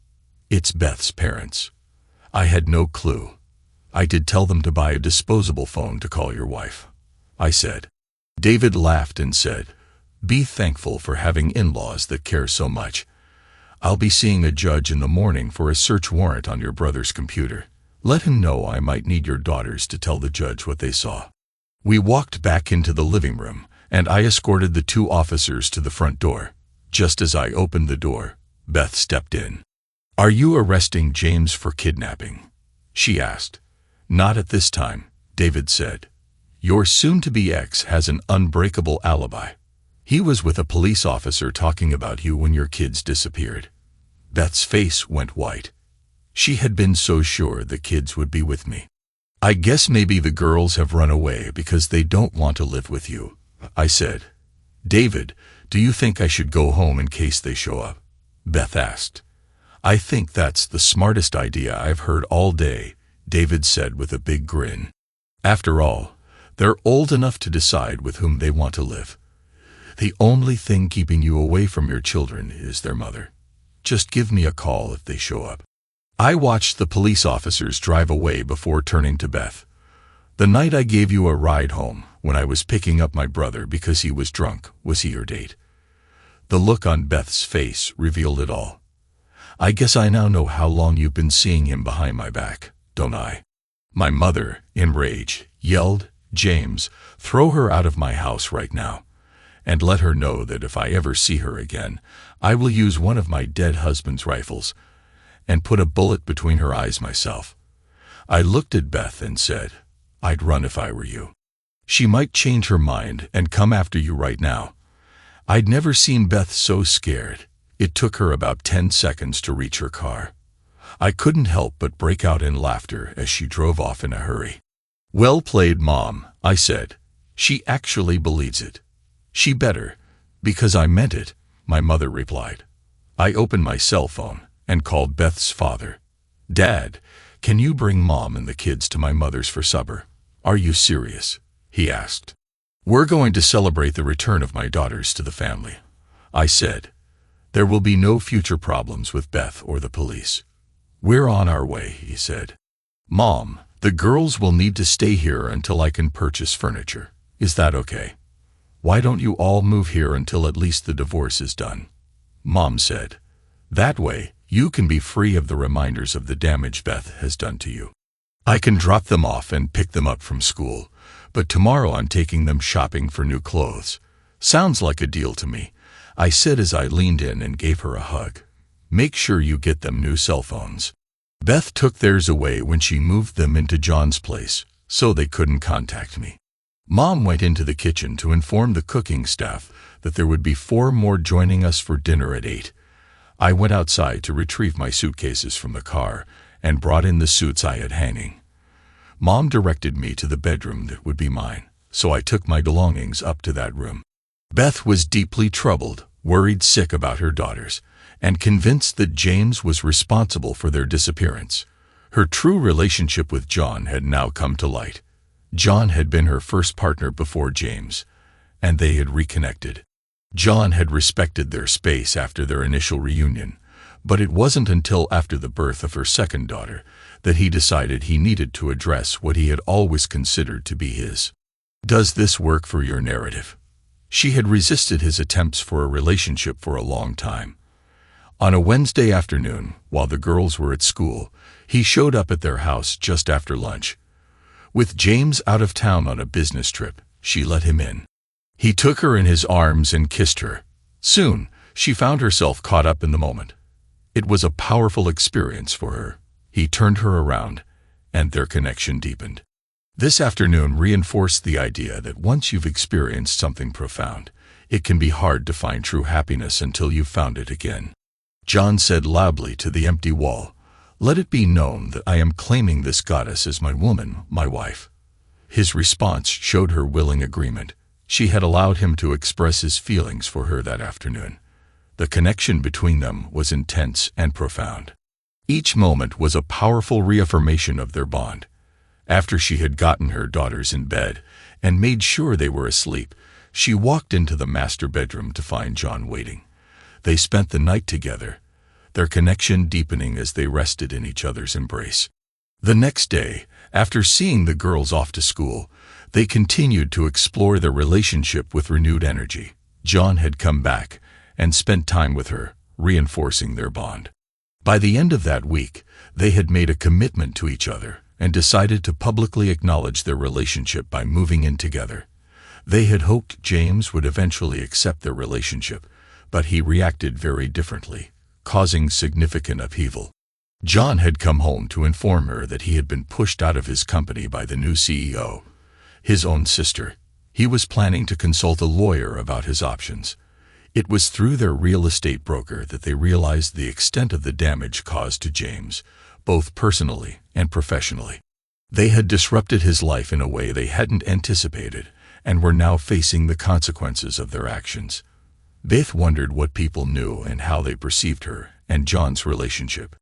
It's Beth's parents. I had no clue. I did tell them to buy a disposable phone to call your wife," I said. David laughed and said, "Be thankful for having in-laws that care so much. I'll be seeing a judge in the morning for a search warrant on your brother's computer. Let him know I might need your daughters to tell the judge what they saw." We walked back into the living room, and I escorted the 2 officers to the front door. Just as I opened the door, Beth stepped in. "Are you arresting James for kidnapping?" she asked. "Not at this time," David said. "Your soon-to-be ex has an unbreakable alibi. He was with a police officer talking about you when your kids disappeared." Beth's face went white. She had been so sure the kids would be with me. "I guess maybe the girls have run away because they don't want to live with you," I said. "David, do you think I should go home in case they show up?" Beth asked. "I think that's the smartest idea I've heard all day," David said with a big grin. "After all, they're old enough to decide with whom they want to live. The only thing keeping you away from your children is their mother. Just give me a call if they show up." I watched the police officers drive away before turning to Beth. "The night I gave you a ride home, when I was picking up my brother because he was drunk, was he your date?" The look on Beth's face revealed it all. "I guess I now know how long you've been seeing him behind my back, don't I?" My mother, in rage, yelled, "James, throw her out of my house right now, and let her know that if I ever see her again, I will use one of my dead husband's rifles and put a bullet between her eyes myself." I looked at Beth and said, "I'd run if I were you. She might change her mind and come after you right now." I'd never seen Beth so scared. It took her about 10 seconds to reach her car. I couldn't help but break out in laughter as she drove off in a hurry. "Well played, Mom," I said. "She actually believes it." "She better, because I meant it," my mother replied. I opened my cell phone and called Beth's father. "Dad, can you bring Mom and the kids to my mother's for supper?" "Are you serious?" he asked. "We're going to celebrate the return of my daughters to the family," I said. "There will be no future problems with Beth or the police." "We're on our way," he said. "Mom, the girls will need to stay here until I can purchase furniture. Is that okay? Why don't you all move here until at least the divorce is done?" Mom said, "That way, you can be free of the reminders of the damage Beth has done to you. I can drop them off and pick them up from school, but tomorrow I'm taking them shopping for new clothes." "Sounds like a deal to me," I said as I leaned in and gave her a hug. "Make sure you get them new cell phones." Beth took theirs away when she moved them into John's place, so they couldn't contact me. Mom went into the kitchen to inform the cooking staff that there would be 4 more joining us for dinner at 8. I went outside to retrieve my suitcases from the car and brought in the suits I had hanging. Mom directed me to the bedroom that would be mine, so I took my belongings up to that room. Beth was deeply troubled, worried sick about her daughters, and convinced that James was responsible for their disappearance. Her true relationship with John had now come to light. John had been her first partner before James, and they had reconnected. John had respected their space after their initial reunion, but it wasn't until after the birth of her second daughter that he decided he needed to address what he had always considered to be his. Does this work for your narrative? She had resisted his attempts for a relationship for a long time. On a Wednesday afternoon, while the girls were at school, he showed up at their house just after lunch. With James out of town on a business trip, she let him in. He took her in his arms and kissed her. Soon, she found herself caught up in the moment. It was a powerful experience for her. He turned her around, and their connection deepened. This afternoon reinforced the idea that once you've experienced something profound, it can be hard to find true happiness until you've found it again. John said loudly to the empty wall, "Let it be known that I am claiming this goddess as my woman, my wife." His response showed her willing agreement. She had allowed him to express his feelings for her that afternoon. The connection between them was intense and profound. Each moment was a powerful reaffirmation of their bond. After she had gotten her daughters in bed and made sure they were asleep, she walked into the master bedroom to find John waiting. They spent the night together, their connection deepening as they rested in each other's embrace. The next day, after seeing the girls off to school, they continued to explore their relationship with renewed energy. John had come back and spent time with her, reinforcing their bond. By the end of that week, they had made a commitment to each other and decided to publicly acknowledge their relationship by moving in together. They had hoped James would eventually accept their relationship, but he reacted very differently, causing significant upheaval. John had come home to inform her that he had been pushed out of his company by the new CEO, his own sister. He was planning to consult a lawyer about his options. It was through their real estate broker that they realized the extent of the damage caused to James, both personally and professionally. They had disrupted his life in a way they hadn't anticipated and were now facing the consequences of their actions. Beth wondered what people knew and how they perceived her and John's relationship.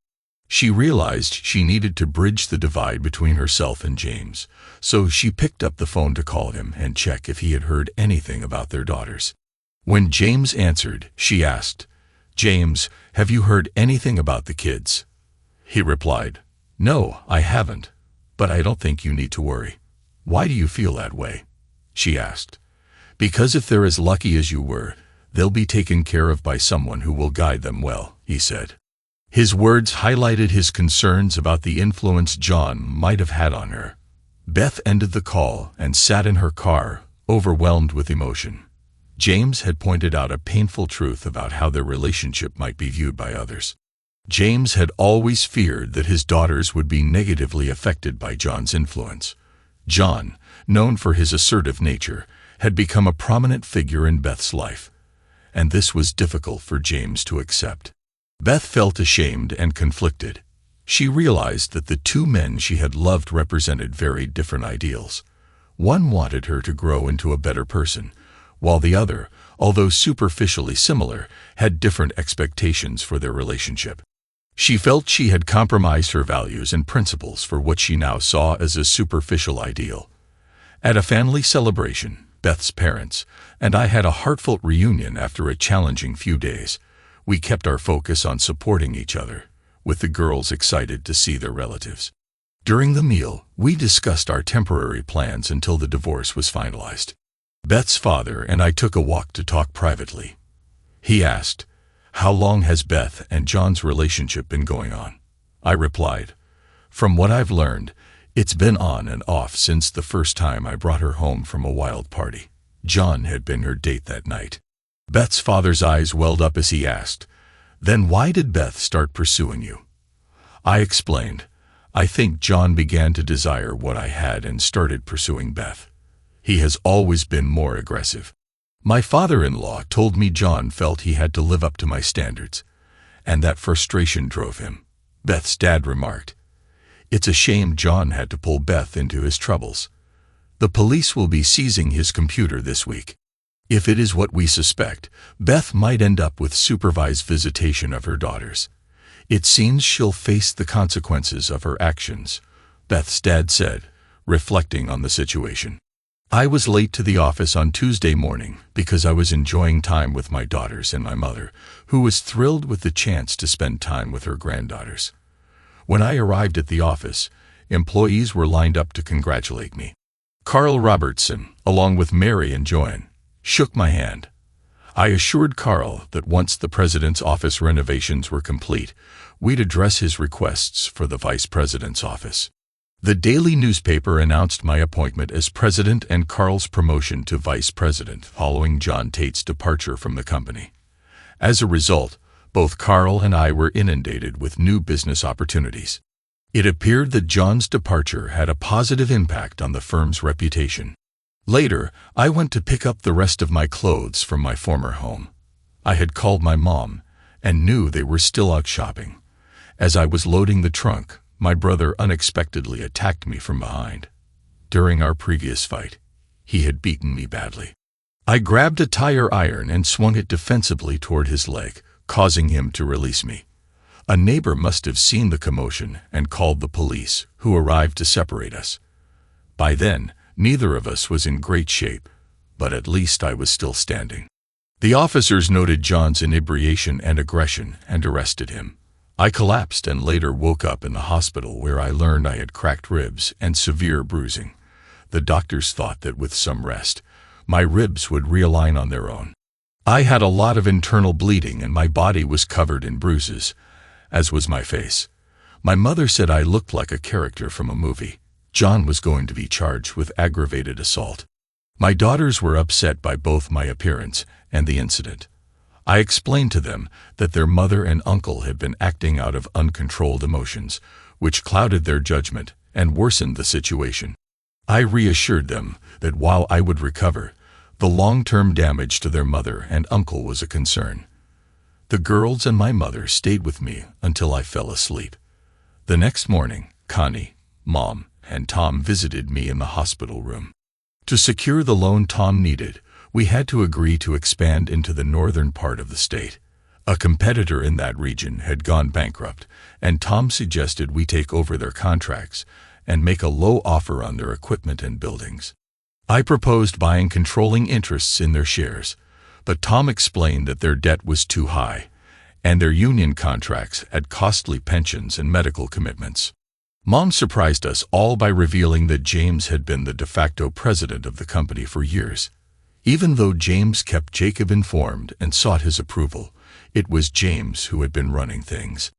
She realized she needed to bridge the divide between herself and James, so she picked up the phone to call him and check if he had heard anything about their daughters. When James answered, she asked, "James, have you heard anything about the kids?" He replied, "No, I haven't, but I don't think you need to worry." "Why do you feel that way?" she asked. "Because if they're as lucky as you were, they'll be taken care of by someone who will guide them well," he said. His words highlighted his concerns about the influence John might have had on her. Beth ended the call and sat in her car, overwhelmed with emotion. James had pointed out a painful truth about how their relationship might be viewed by others. James had always feared that his daughters would be negatively affected by John's influence. John, known for his assertive nature, had become a prominent figure in Beth's life, and this was difficult for James to accept. Beth felt ashamed and conflicted. She realized that the two men she had loved represented very different ideals. One wanted her to grow into a better person, while the other, although superficially similar, had different expectations for their relationship. She felt she had compromised her values and principles for what she now saw as a superficial ideal. At a family celebration, Beth's parents and I had a heartfelt reunion after a challenging few days. We kept our focus on supporting each other, with the girls excited to see their relatives. During the meal, we discussed our temporary plans until the divorce was finalized. Beth's father and I took a walk to talk privately. He asked, "How long has Beth and John's relationship been going on?" I replied, "From what I've learned, it's been on and off since the first time I brought her home from a wild party. John had been her date that night." Beth's father's eyes welled up as he asked, "Then why did Beth start pursuing you?" I explained, "I think John began to desire what I had and started pursuing Beth." He has always been more aggressive. My father-in-law told me John felt he had to live up to my standards, and that frustration drove him. Beth's dad remarked, "It's a shame John had to pull Beth into his troubles. The police will be seizing his computer this week. If it is what we suspect, Beth might end up with supervised visitation of her daughters. It seems she'll face the consequences of her actions," Beth's dad said, reflecting on the situation. I was late to the office on Tuesday morning because I was enjoying time with my daughters and my mother, who was thrilled with the chance to spend time with her granddaughters. When I arrived at the office, employees were lined up to congratulate me. Carl Robertson, along with Mary and Joanne, shook my hand. I assured Carl that once the president's office renovations were complete, we'd address his requests for the vice president's office. The daily newspaper announced my appointment as president and Carl's promotion to vice president following John Tate's departure from the company. As a result, both Carl and I were inundated with new business opportunities. It appeared that John's departure had a positive impact on the firm's reputation. Later, I went to pick up the rest of my clothes from my former home. I had called my mom and knew they were still out shopping. As I was loading the trunk, my brother unexpectedly attacked me from behind. During our previous fight, he had beaten me badly. I grabbed a tire iron and swung it defensively toward his leg, causing him to release me. A neighbor must have seen the commotion and called the police, who arrived to separate us. By then, neither of us was in great shape, but at least I was still standing. The officers noted John's inebriation and aggression and arrested him. I collapsed and later woke up in the hospital where I learned I had cracked ribs and severe bruising. The doctors thought that with some rest, my ribs would realign on their own. I had a lot of internal bleeding and my body was covered in bruises, as was my face. My mother said I looked like a character from a movie. John was going to be charged with aggravated assault. My daughters were upset by both my appearance and the incident. I explained to them that their mother and uncle had been acting out of uncontrolled emotions, which clouded their judgment and worsened the situation. I reassured them that while I would recover, the long-term damage to their mother and uncle was a concern. The girls and my mother stayed with me until I fell asleep. The next morning, Connie, Mom, and Tom visited me in the hospital room. To secure the loan Tom needed, we had to agree to expand into the northern part of the state. A competitor in that region had gone bankrupt, and Tom suggested we take over their contracts and make a low offer on their equipment and buildings. I proposed buying controlling interests in their shares, but Tom explained that their debt was too high, and their union contracts had costly pensions and medical commitments. Mom surprised us all by revealing that James had been the de facto president of the company for years. Even though James kept Jacob informed and sought his approval, it was James who had been running things.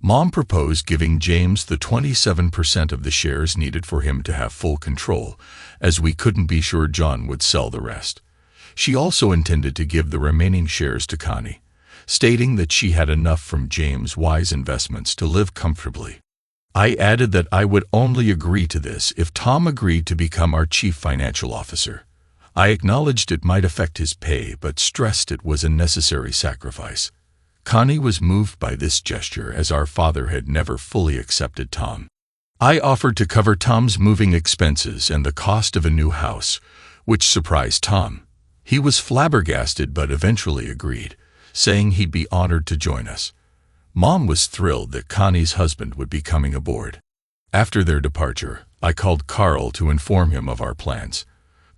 Mom proposed giving James the 27% of the shares needed for him to have full control, as we couldn't be sure John would sell the rest. She also intended to give the remaining shares to Connie, stating that she had enough from James' wise investments to live comfortably. I added that I would only agree to this if Tom agreed to become our chief financial officer. I acknowledged it might affect his pay, but stressed it was a necessary sacrifice. Connie was moved by this gesture as our father had never fully accepted Tom. I offered to cover Tom's moving expenses and the cost of a new house, which surprised Tom. He was flabbergasted but eventually agreed, saying he'd be honored to join us. Mom was thrilled that Connie's husband would be coming aboard. After their departure, I called Carl to inform him of our plans.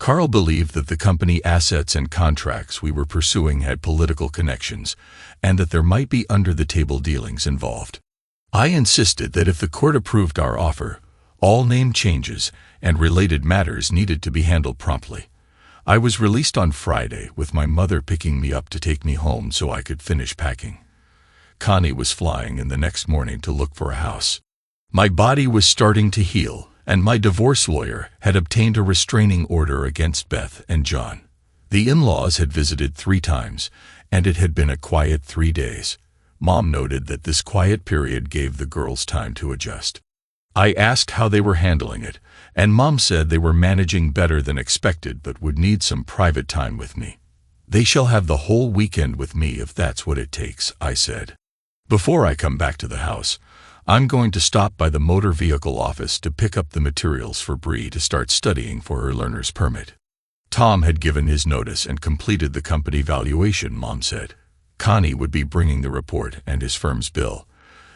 Carl believed that the company assets and contracts we were pursuing had political connections, and that there might be under-the-table dealings involved. I insisted that if the court approved our offer, all name changes and related matters needed to be handled promptly. I was released on Friday, with my mother picking me up to take me home so I could finish packing. Connie was flying in the next morning to look for a house. My body was starting to heal, and my divorce lawyer had obtained a restraining order against Beth and John. The in-laws had visited 3 times, and it had been a quiet 3 days. Mom noted that this quiet period gave the girls time to adjust. I asked how they were handling it, and Mom said they were managing better than expected but would need some private time with me. They shall have the whole weekend with me if that's what it takes, I said. Before I come back to the house, I'm going to stop by the motor vehicle office to pick up the materials for Bree to start studying for her learner's permit. Tom had given his notice and completed the company valuation, Mom said. Connie would be bringing the report and his firm's bill.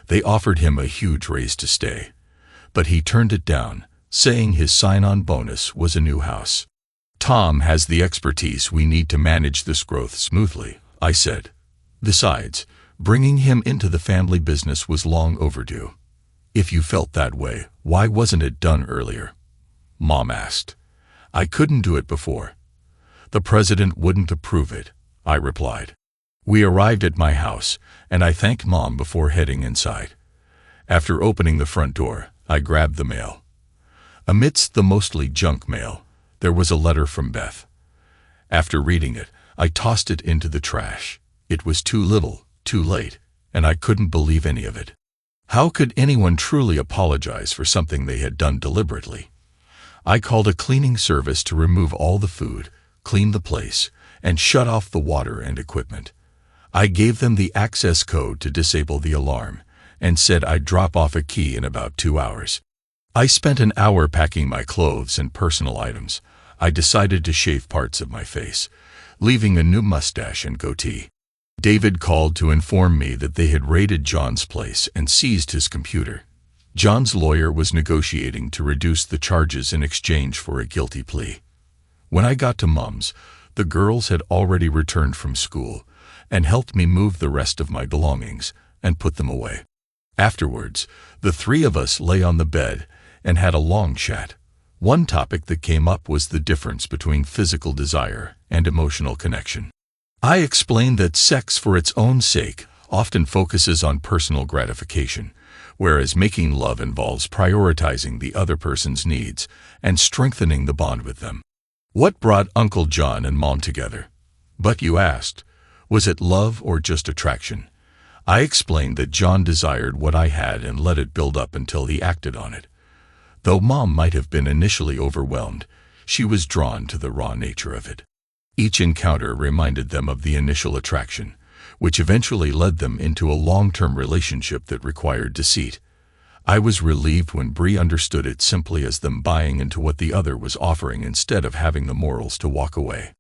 They offered him a huge raise to stay, but he turned it down, saying his sign-on bonus was a new house. Tom has the expertise we need to manage this growth smoothly, I said. Besides, bringing him into the family business was long overdue. If you felt that way, why wasn't it done earlier? Mom asked. I couldn't do it before. The president wouldn't approve it, I replied. We arrived at my house, and I thanked Mom before heading inside. After opening the front door, I grabbed the mail. Amidst the mostly junk mail, there was a letter from Beth. After reading it, I tossed it into the trash. It was too little, too late, and I couldn't believe any of it. How could anyone truly apologize for something they had done deliberately? I called a cleaning service to remove all the food, clean the place, and shut off the water and equipment. I gave them the access code to disable the alarm, and said I'd drop off a key in about 2 hours. I spent an hour packing my clothes and personal items. I decided to shave parts of my face, leaving a new mustache and goatee. David called to inform me that they had raided John's place and seized his computer. John's lawyer was negotiating to reduce the charges in exchange for a guilty plea. When I got to Mom's, the girls had already returned from school and helped me move the rest of my belongings and put them away. Afterwards, the three of us lay on the bed and had a long chat. One topic that came up was the difference between physical desire and emotional connection. I explained that sex for its own sake often focuses on personal gratification, whereas making love involves prioritizing the other person's needs and strengthening the bond with them. What brought Uncle John and Mom together? But you asked, was it love or just attraction? I explained that John desired what I had and let it build up until he acted on it. Though Mom might have been initially overwhelmed, she was drawn to the raw nature of it. Each encounter reminded them of the initial attraction, which eventually led them into a long-term relationship that required deceit. I was relieved when Bree understood it simply as them buying into what the other was offering instead of having the morals to walk away.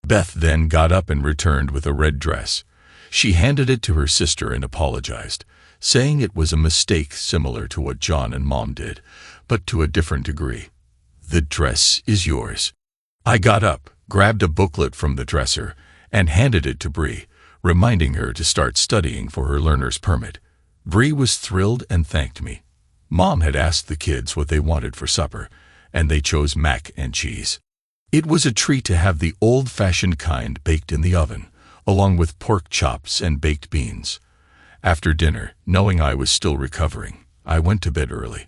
Beth then got up and returned with a red dress. She handed it to her sister and apologized, saying it was a mistake similar to what John and Mom did, but to a different degree. The dress is yours. I got up, grabbed a booklet from the dresser, and handed it to Bree, reminding her to start studying for her learner's permit. Bree was thrilled and thanked me. Mom had asked the kids what they wanted for supper, and they chose mac and cheese. It was a treat to have the old-fashioned kind baked in the oven, along with pork chops and baked beans. After dinner, knowing I was still recovering, I went to bed early.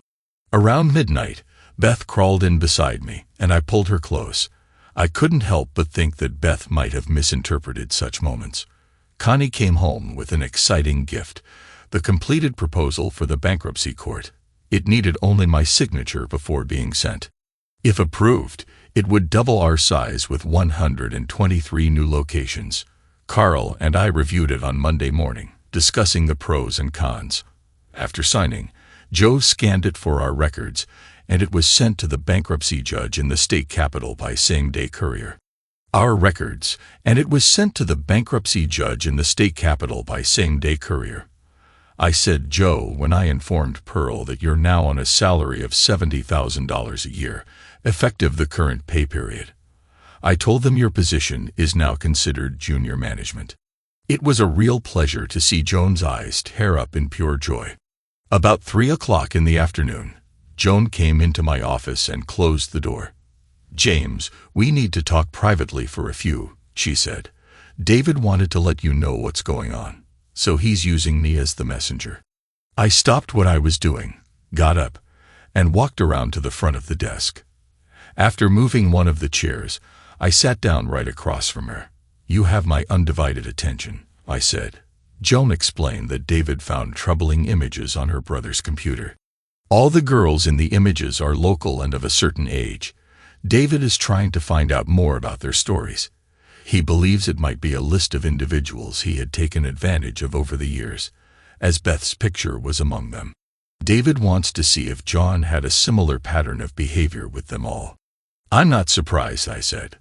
Around midnight, Beth crawled in beside me, and I pulled her close. I couldn't help but think that Beth might have misinterpreted such moments. Connie came home with an exciting gift, the completed proposal for the bankruptcy court. It needed only my signature before being sent. If approved, it would double our size with 123 new locations. Carl and I reviewed it on Monday morning, discussing the pros and cons. After signing, Joe scanned it for our records, and it was sent to the bankruptcy judge in the state capitol by same-day courier. Our records, and it was sent to the bankruptcy judge in the state capitol by same-day courier. I said, Joe, when I informed Pearl that you're now on a salary of $70,000 a year, effective the current pay period. I told them your position is now considered junior management. It was a real pleasure to see Joan's eyes tear up in pure joy. About 3 o'clock in the afternoon, Joan came into my office and closed the door. James, we need to talk privately for a few, she said. David wanted to let you know what's going on, so he's using me as the messenger. I stopped what I was doing, got up, and walked around to the front of the desk. After moving one of the chairs, I sat down right across from her. You have my undivided attention, I said. Joan explained that David found troubling images on her brother's computer. All the girls in the images are local and of a certain age. David is trying to find out more about their stories. He believes it might be a list of individuals he had taken advantage of over the years, as Beth's picture was among them. David wants to see if John had a similar pattern of behavior with them all. I'm not surprised, I said.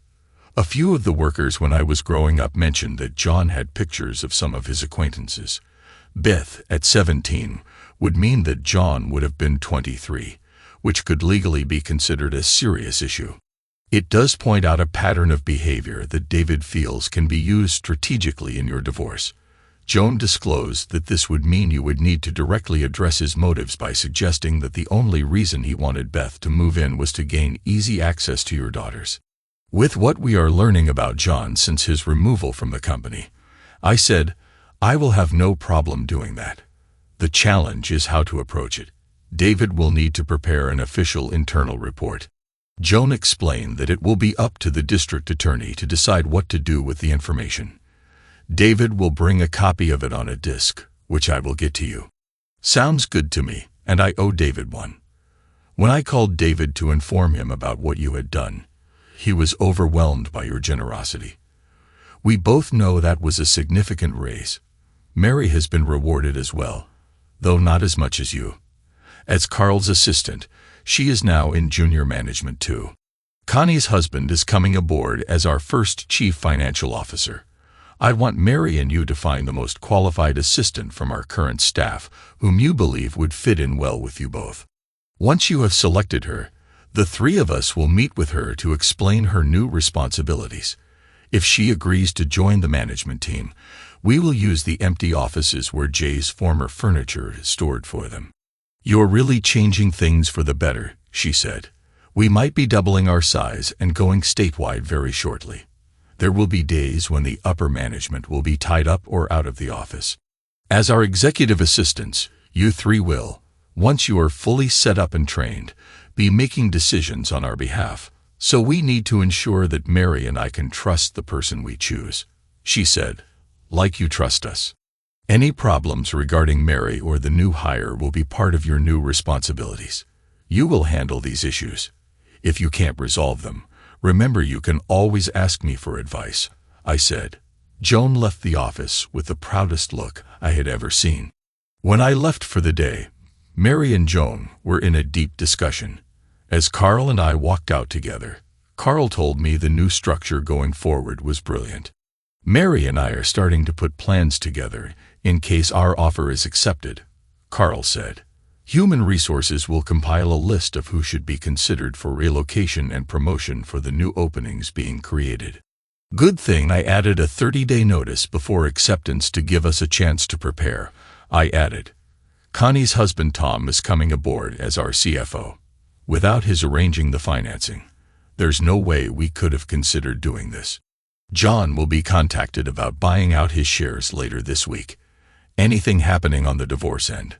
A few of the workers when I was growing up mentioned that John had pictures of some of his acquaintances. Beth, at 17, would mean that John would have been 23, which could legally be considered a serious issue. It does point out a pattern of behavior that David feels can be used strategically in your divorce. Joan disclosed that this would mean you would need to directly address his motives by suggesting that the only reason he wanted Beth to move in was to gain easy access to your daughters. With what we are learning about John since his removal from the company, I said, I will have no problem doing that. The challenge is how to approach it. David will need to prepare an official internal report. Joan explained that it will be up to the district attorney to decide what to do with the information. David will bring a copy of it on a disk, which I will get to you. Sounds good to me, and I owe David one. When I called David to inform him about what you had done, he was overwhelmed by your generosity. We both know that was a significant raise. Mary has been rewarded as well, though not as much as you. As Carl's assistant, she is now in junior management too. Connie's husband is coming aboard as our first chief financial officer. I want Mary and you to find the most qualified assistant from our current staff, whom you believe would fit in well with you both. Once you have selected her, the three of us will meet with her to explain her new responsibilities. If she agrees to join the management team, we will use the empty offices where Jay's former furniture is stored for them. You're really changing things for the better, she said. We might be doubling our size and going statewide very shortly. There will be days when the upper management will be tied up or out of the office. As our executive assistants, you three will, once you are fully set up and trained, be making decisions on our behalf. So we need to ensure that Mary and I can trust the person we choose, she said, like you trust us. Any problems regarding Mary or the new hire will be part of your new responsibilities. You will handle these issues. If you can't resolve them, remember you can always ask me for advice, I said. Joan left the office with the proudest look I had ever seen. When I left for the day, Mary and Joan were in a deep discussion. As Carl and I walked out together, Carl told me the new structure going forward was brilliant. Mary and I are starting to put plans together in case our offer is accepted, Carl said. Human Resources will compile a list of who should be considered for relocation and promotion for the new openings being created. Good thing I added a 30-day notice before acceptance to give us a chance to prepare, I added. Connie's husband Tom is coming aboard as our CFO. Without his arranging the financing, there's no way we could have considered doing this. John will be contacted about buying out his shares later this week. Anything happening on the divorce end?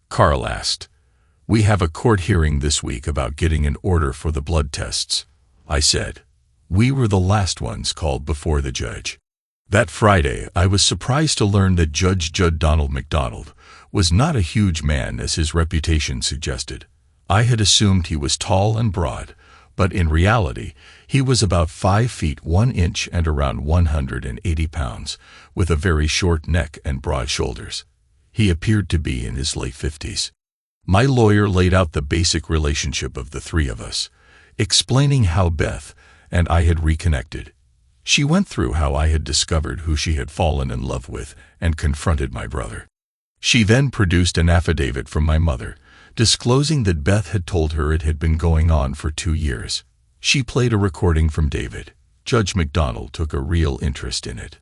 Carl asked. We have a court hearing this week about getting an order for the blood tests, I said. We were the last ones called before the judge. That Friday, I was surprised to learn that Judge Donald McDonald was not a huge man as his reputation suggested. I had assumed he was tall and broad, but in reality, he was about 5 feet 1 inch and around 180 pounds, with a very short neck and broad shoulders. He appeared to be in his late 50s. My lawyer laid out the basic relationship of the three of us, explaining how Beth and I had reconnected. She went through how I had discovered who she had fallen in love with and confronted my brother. She then produced an affidavit from my mother, disclosing that Beth had told her it had been going on for 2 years. She played a recording from David. Judge McDonald took a real interest in it.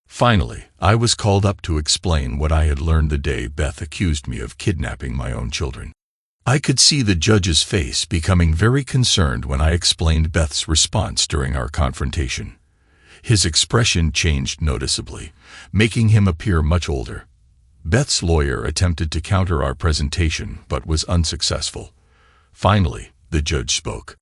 Finally, I was called up to explain what I had learned the day Beth accused me of kidnapping my own children. I could see the judge's face becoming very concerned when I explained Beth's response during our confrontation. His expression changed noticeably, making him appear much older. Beth's lawyer attempted to counter our presentation but was unsuccessful. Finally, the judge spoke.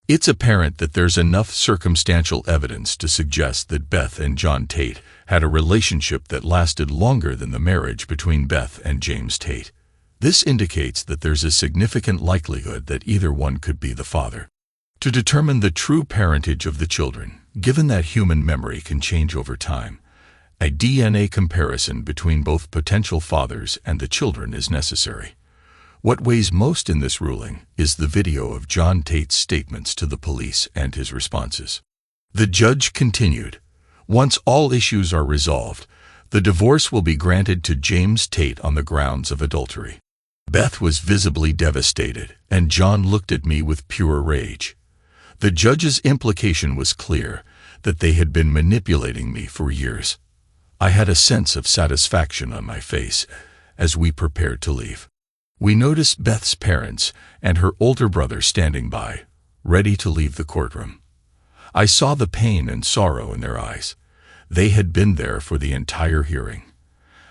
It's apparent that there's enough circumstantial evidence to suggest that Beth and John Tate had a relationship that lasted longer than the marriage between Beth and James Tate. This indicates that there's a significant likelihood that either one could be the father. To determine the true parentage of the children, given that human memory can change over time, a DNA comparison between both potential fathers and the children is necessary. What weighs most in this ruling is the video of John Tate's statements to the police and his responses. The judge continued, "Once all issues are resolved, the divorce will be granted to James Tate on the grounds of adultery." Beth was visibly devastated, and John looked at me with pure rage. The judge's implication was clear, that they had been manipulating me for years. I had a sense of satisfaction on my face as we prepared to leave. We noticed Beth's parents and her older brother standing by, ready to leave the courtroom. I saw the pain and sorrow in their eyes. They had been there for the entire hearing.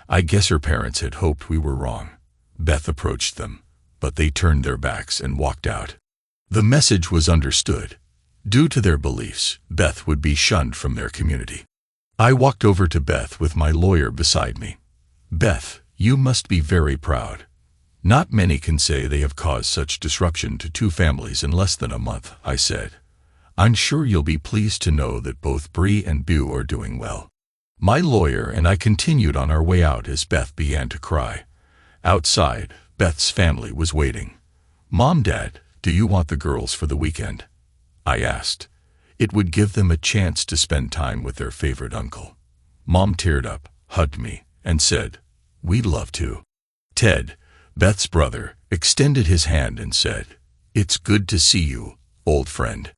I guess her parents had hoped we were wrong. Beth approached them, but they turned their backs and walked out. The message was understood. Due to their beliefs, Beth would be shunned from their community. I walked over to Beth with my lawyer beside me. "Beth, you must be very proud. Not many can say they have caused such disruption to two families in less than a month," I said. "I'm sure you'll be pleased to know that both Bree and Beau are doing well." My lawyer and I continued on our way out as Beth began to cry. Outside, Beth's family was waiting. "Mom, Dad, do you want the girls for the weekend?" I asked. It would give them a chance to spend time with their favorite uncle. Mom teared up, hugged me, and said, "We'd love to." Ted, Beth's brother, extended his hand and said, "It's good to see you, old friend.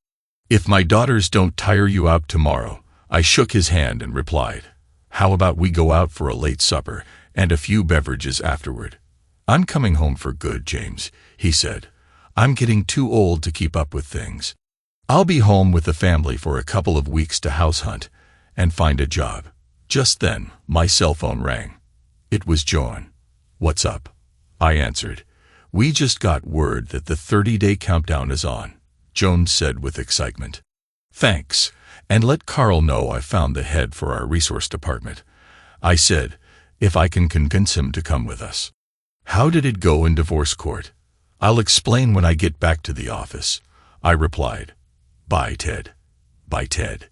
If my daughters don't tire you out tomorrow." I shook his hand and replied, "How about we go out for a late supper and a few beverages afterward?" "I'm coming home for good, James," he said. "I'm getting too old to keep up with things. I'll be home with the family for a couple of weeks to house hunt and find a job." Just then, my cell phone rang. It was Joan. "What's up?" I answered. "We just got word that the 30-day countdown is on," Joan said with excitement. "Thanks, and let Carl know I found the head for our resource department," I said, "if I can convince him to come with us." "How did it go in divorce court?" "I'll explain when I get back to the office," I replied. Bye, Ted. By Ted.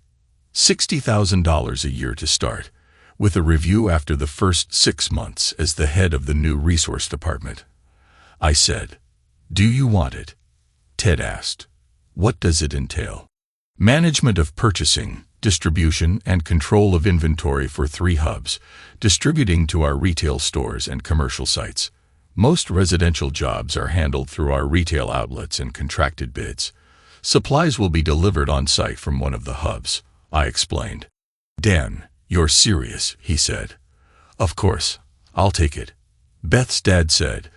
$60,000 a year to start, with a review after the first 6 months as the head of the new resource department. I said, "Do you want it?" Ted asked, "What does it entail?" "Management of purchasing, distribution, and control of inventory for 3 hubs, distributing to our retail stores and commercial sites. Most residential jobs are handled through our retail outlets and contracted bids. Supplies will be delivered on site from one of the hubs," I explained. "Dan, you're serious," he said. "Of course, I'll take it." Beth's dad said,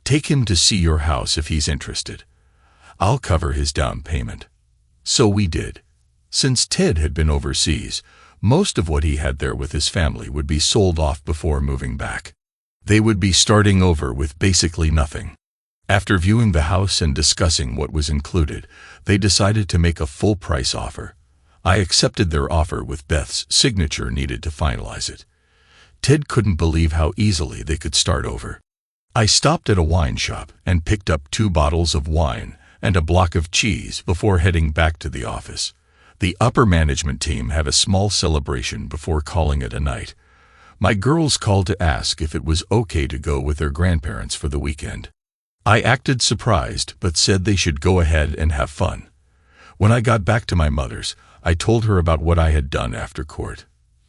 "Take him to see your house if he's interested. I'll cover his down payment." So we did. Since Ted had been overseas, most of what he had there with his family would be sold off before moving back. They would be starting over with basically nothing. After viewing the house and discussing what was included, they decided to make a full-price offer. I accepted their offer with Beth's signature needed to finalize it. Ted couldn't believe how easily they could start over. I stopped at a wine shop and picked up 2 bottles of wine and a block of cheese before heading back to the office. The upper management team had a small celebration before calling it a night. My girls called to ask if it was okay to go with their grandparents for the weekend. I acted surprised but said they should go ahead and have fun. When I got back to my mother's, I told her about what I had done after court.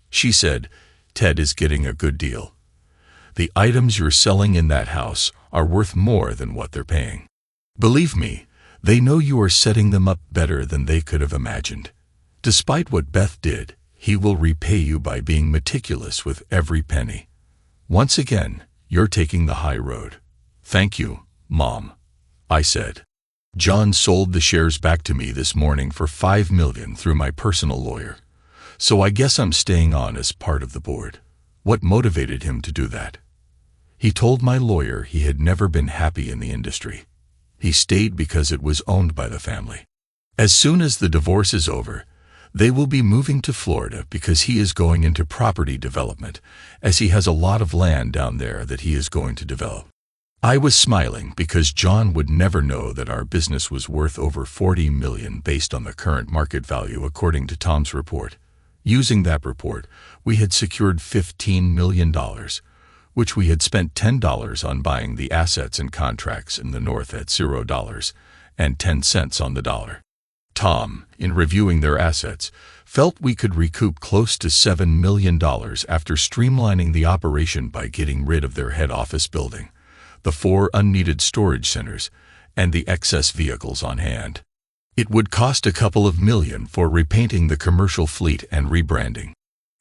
She said, "Ted is getting a good deal. The items you're selling in that house are worth more than what they're paying. Believe me, they know you are setting them up better than they could have imagined. Despite what Beth did, he will repay you by being meticulous with every penny. Once again, you're taking the high road." "Thank you, Mom," I said. "John sold the shares back to me this morning for $5 million through my personal lawyer. So I guess I'm staying on as part of the board." "What motivated him to do that?" "He told my lawyer he had never been happy in the industry. He stayed because it was owned by the family. As soon as the divorce is over, they will be moving to Florida because he is going into property development, as he has a lot of land down there that he is going to develop." I was smiling because John would never know that our business was worth over $40 million based on the current market value according to Tom's report. Using that report, we had secured $15 million, which we had spent $10 on buying the assets and contracts in the north at $0 and 10 cents on the dollar. Tom, in reviewing their assets, felt we could recoup close to $7 million after streamlining the operation by getting rid of their head office building, the 4 unneeded storage centers, and the excess vehicles on hand. It would cost a couple of million for repainting the commercial fleet and rebranding.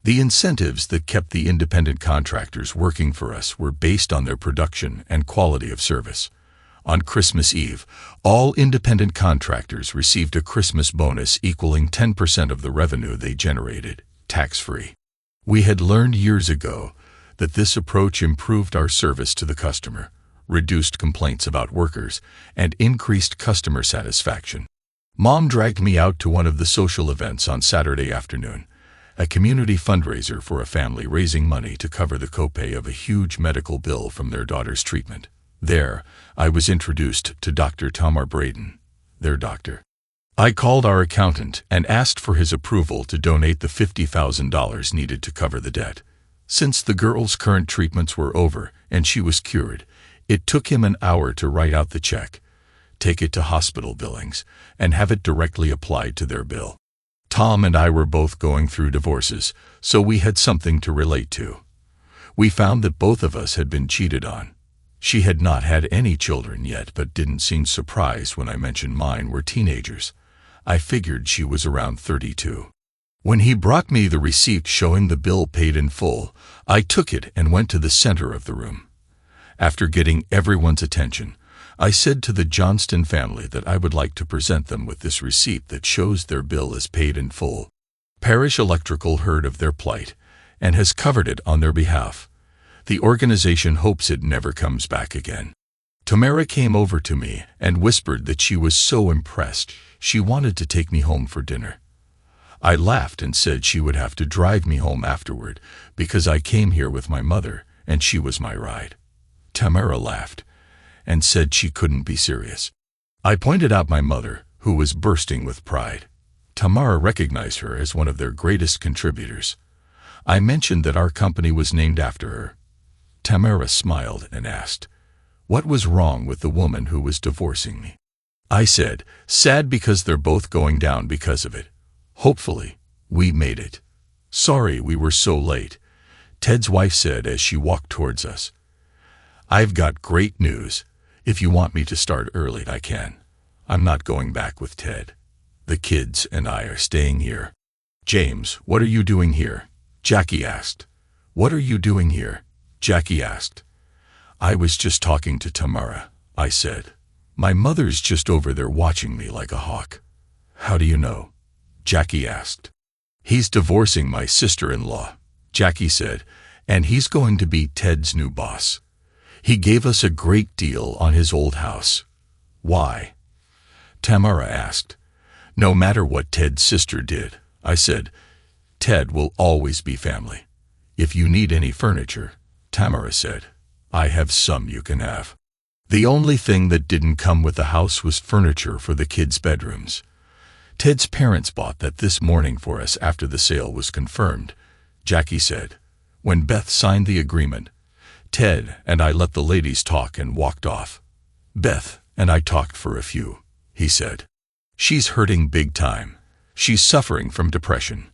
The incentives that kept the independent contractors working for us were based on their production and quality of service. On Christmas Eve, all independent contractors received a Christmas bonus equaling 10% of the revenue they generated, tax-free. We had learned years ago that this approach improved our service to the customer, reduced complaints about workers, and increased customer satisfaction. Mom dragged me out to one of the social events on Saturday afternoon, a community fundraiser for a family raising money to cover the copay of a huge medical bill from their daughter's treatment. There, I was introduced to Dr. Tamar Braden, their doctor. I called our accountant and asked for his approval to donate the $50,000 needed to cover the debt. Since the girl's current treatments were over and she was cured, it took him an hour to write out the check, take it to hospital billings, and have it directly applied to their bill. Tom and I were both going through divorces, so we had something to relate to. We found that both of us had been cheated on. She had not had any children yet, but didn't seem surprised when I mentioned mine were teenagers. I figured she was around 32. When he brought me the receipt showing the bill paid in full, I took it and went to the center of the room. After getting everyone's attention, I said to the Johnston family that I would like to present them with this receipt that shows their bill is paid in full. Parish Electrical heard of their plight and has covered it on their behalf. The organization hopes it never comes back again. Tamara came over to me and whispered that she was so impressed she wanted to take me home for dinner. I laughed and said she would have to drive me home afterward because I came here with my mother and she was my ride. Tamara laughed and said she couldn't be serious. I pointed out my mother, who was bursting with pride. Tamara recognized her as one of their greatest contributors. I mentioned that our company was named after her. Tamara smiled and asked, what was wrong with the woman who was divorcing me? I said, sad because they're both going down because of it. Hopefully, we made it. Sorry we were so late, Ted's wife said as she walked towards us. I've got great news. If you want me to start early, I can. I'm not going back with Ted. The kids and I are staying here. James, what are you doing here? Jackie asked. What are you doing here? Jackie asked. I was just talking to Tamara, I said. My mother's just over there watching me like a hawk. How do you know? Jackie asked. He's divorcing my sister-in-law, Jackie said, and he's going to be Ted's new boss. He gave us a great deal on his old house. Why? Tamara asked. No matter what Ted's sister did, I said, Ted will always be family. If you need any furniture, Tamara said, I have some you can have. The only thing that didn't come with the house was furniture for the kids' bedrooms. Ted's parents bought that this morning for us after the sale was confirmed, Jackie said. When Beth signed the agreement, Ted and I let the ladies talk and walked off. Beth and I talked for a few, he said. She's hurting big time. She's suffering from depression.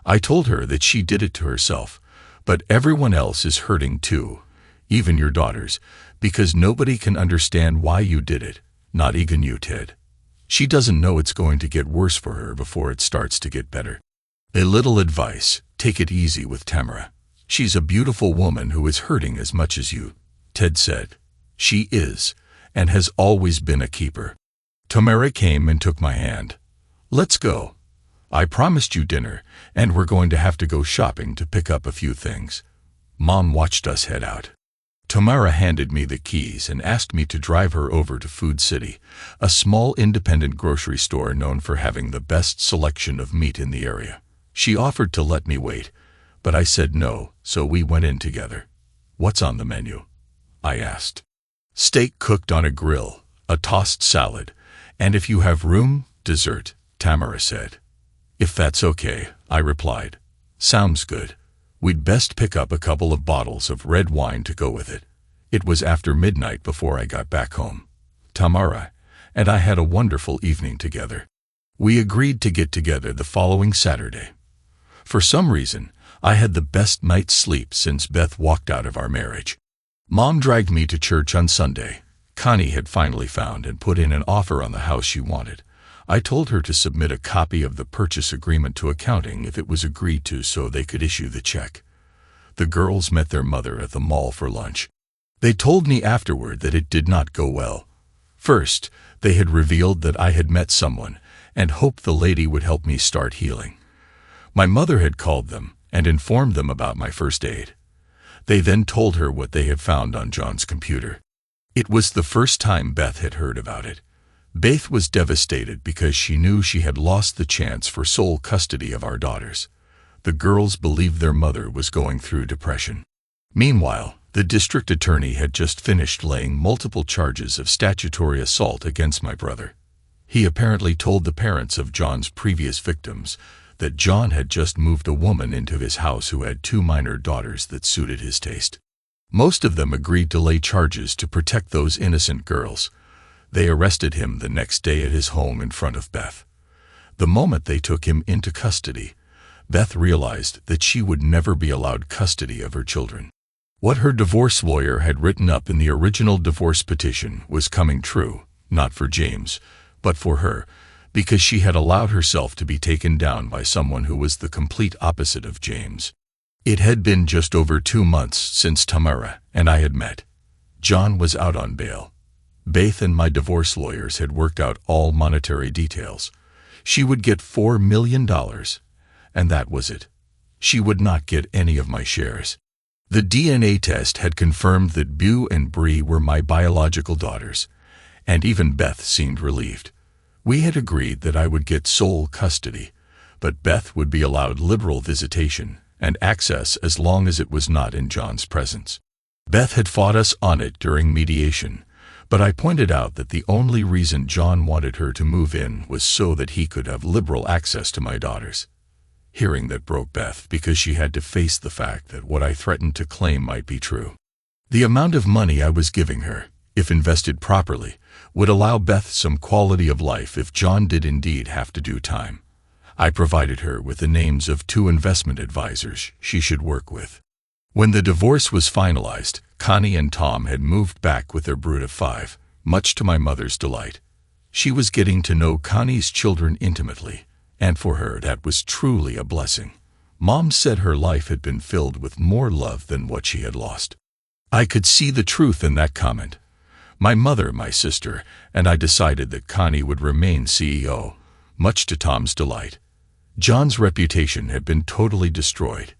I told her that she did it to herself, but everyone else is hurting too, even your daughters, because nobody can understand why you did it, not even you, Ted. She doesn't know it's going to get worse for her before it starts to get better. A little advice, take it easy with Tamara. She's a beautiful woman who is hurting as much as you, Ted said. She is, and has always been a keeper. Tamara came and took my hand. Let's go. I promised you dinner, and we're going to have to go shopping to pick up a few things. Mom watched us head out. Tamara handed me the keys and asked me to drive her over to Food City, a small independent grocery store known for having the best selection of meat in the area. She offered to let me wait, but I said no, so we went in together. What's on the menu? I asked. Steak cooked on a grill, a tossed salad, and if you have room, dessert, Tamara said. If that's okay, I replied. Sounds good. We'd best pick up a couple of bottles of red wine to go with it. It was after midnight before I got back home. Tamara and I had a wonderful evening together. We agreed to get together the following Saturday. For some reason, I had the best night's sleep since Beth walked out of our marriage. Mom dragged me to church on Sunday. Connie had finally found and put in an offer on the house she wanted. I told her to submit a copy of the purchase agreement to accounting if it was agreed to so they could issue the check. The girls met their mother at the mall for lunch. They told me afterward that it did not go well. First, they had revealed that I had met someone and hoped the lady would help me start healing. My mother had called them and informed them about my first aid. They then told her what they had found on John's computer. It was the first time Beth had heard about it. Beth was devastated because she knew she had lost the chance for sole custody of our daughters. The girls believed their mother was going through depression. Meanwhile, the district attorney had just finished laying multiple charges of statutory assault against my brother. He apparently told the parents of John's previous victims that John had just moved a woman into his house who had 2 minor daughters that suited his taste. Most of them agreed to lay charges to protect those innocent girls. They arrested him the next day at his home in front of Beth. The moment they took him into custody, Beth realized that she would never be allowed custody of her children. What her divorce lawyer had written up in the original divorce petition was coming true, not for James, but for her, because she had allowed herself to be taken down by someone who was the complete opposite of James. It had been just over 2 months since Tamara and I had met. John was out on bail. Beth and my divorce lawyers had worked out all monetary details. She would get $4 million, and that was it. She would not get any of my shares. The DNA test had confirmed that Beau and Bree were my biological daughters, and even Beth seemed relieved. We had agreed that I would get sole custody, but Beth would be allowed liberal visitation and access as long as it was not in John's presence. Beth had fought us on it during mediation, but I pointed out that the only reason John wanted her to move in was so that he could have liberal access to my daughters. Hearing that broke Beth because she had to face the fact that what I threatened to claim might be true. The amount of money I was giving her, if invested properly, would allow Beth some quality of life if John did indeed have to do time. I provided her with the names of 2 investment advisors she should work with. When the divorce was finalized, Connie and Tom had moved back with their brood of 5, much to my mother's delight. She was getting to know Connie's children intimately, and for her that was truly a blessing. Mom said her life had been filled with more love than what she had lost. I could see the truth in that comment. My mother, my sister, and I decided that Connie would remain CEO, much to Tom's delight. John's reputation had been totally destroyed.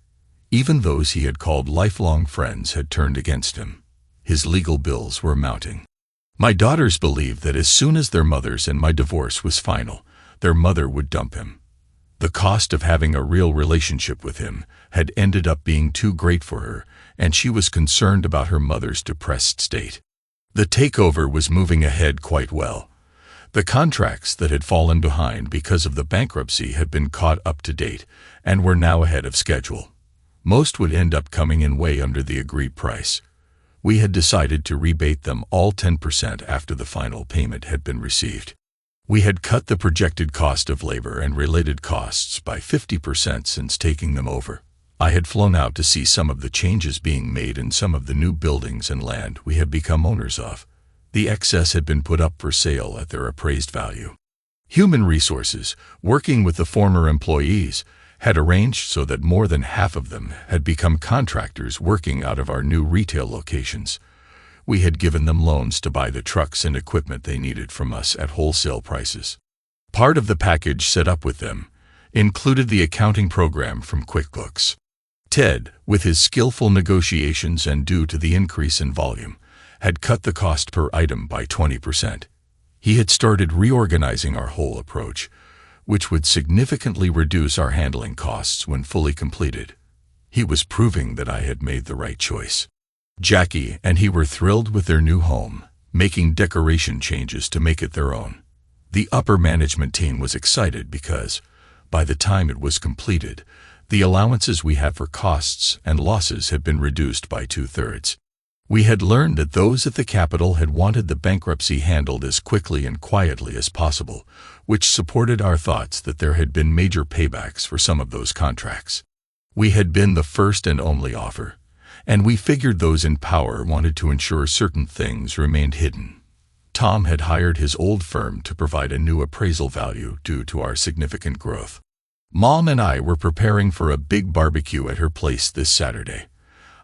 Even those he had called lifelong friends had turned against him. His legal bills were mounting. My daughters believed that as soon as their mothers and my divorce was final, their mother would dump him. The cost of having a real relationship with him had ended up being too great for her, and she was concerned about her mother's depressed state. The takeover was moving ahead quite well. The contracts that had fallen behind because of the bankruptcy had been caught up to date and were now ahead of schedule. Most would end up coming in way under the agreed price. We had decided to rebate them all 10% after the final payment had been received. We had cut the projected cost of labor and related costs by 50% since taking them over. I had flown out to see some of the changes being made in some of the new buildings and land we had become owners of. The excess had been put up for sale at their appraised value. Human Resources, working with the former employees, had arranged so that more than half of them had become contractors working out of our new retail locations. We had given them loans to buy the trucks and equipment they needed from us at wholesale prices. Part of the package set up with them included the accounting program from QuickBooks. Ted, with his skillful negotiations and due to the increase in volume, had cut the cost per item by 20%. He had started reorganizing our whole approach, which would significantly reduce our handling costs when fully completed. He was proving that I had made the right choice. Jackie and he were thrilled with their new home, making decoration changes to make it their own. The upper management team was excited because, by the time it was completed, the allowances we had for costs and losses had been reduced by 2/3. We had learned that those at the Capitol had wanted the bankruptcy handled as quickly and quietly as possible, which supported our thoughts that there had been major paybacks for some of those contracts. We had been the first and only offer, and we figured those in power wanted to ensure certain things remained hidden. Tom had hired his old firm to provide a new appraisal value due to our significant growth. Mom and I were preparing for a big barbecue at her place this Saturday.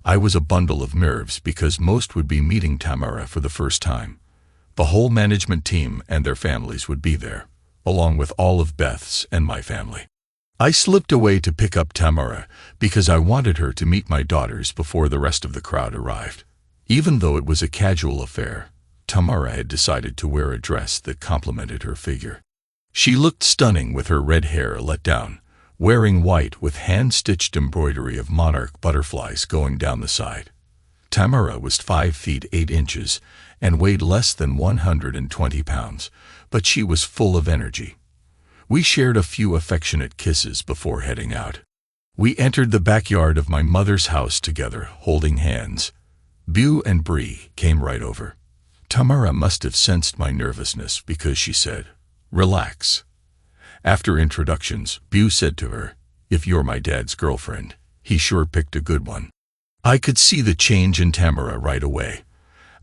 I was a bundle of nerves because most would be meeting Tamara for the first time. The whole management team and their families would be there, along with all of Beth's and my family. I slipped away to pick up Tamara because I wanted her to meet my daughters before the rest of the crowd arrived. Even though it was a casual affair, Tamara had decided to wear a dress that complemented her figure. She looked stunning with her red hair let down, wearing white with hand-stitched embroidery of monarch butterflies going down the side. Tamara was 5 feet 8 inches and weighed less than 120 pounds, but she was full of energy. We shared a few affectionate kisses before heading out. We entered the backyard of my mother's house together, holding hands. Beau and Bree came right over. Tamara must have sensed my nervousness because she said, "Relax." After introductions, Beau said to her, "If you're my dad's girlfriend, he sure picked a good one." I could see the change in Tamara right away.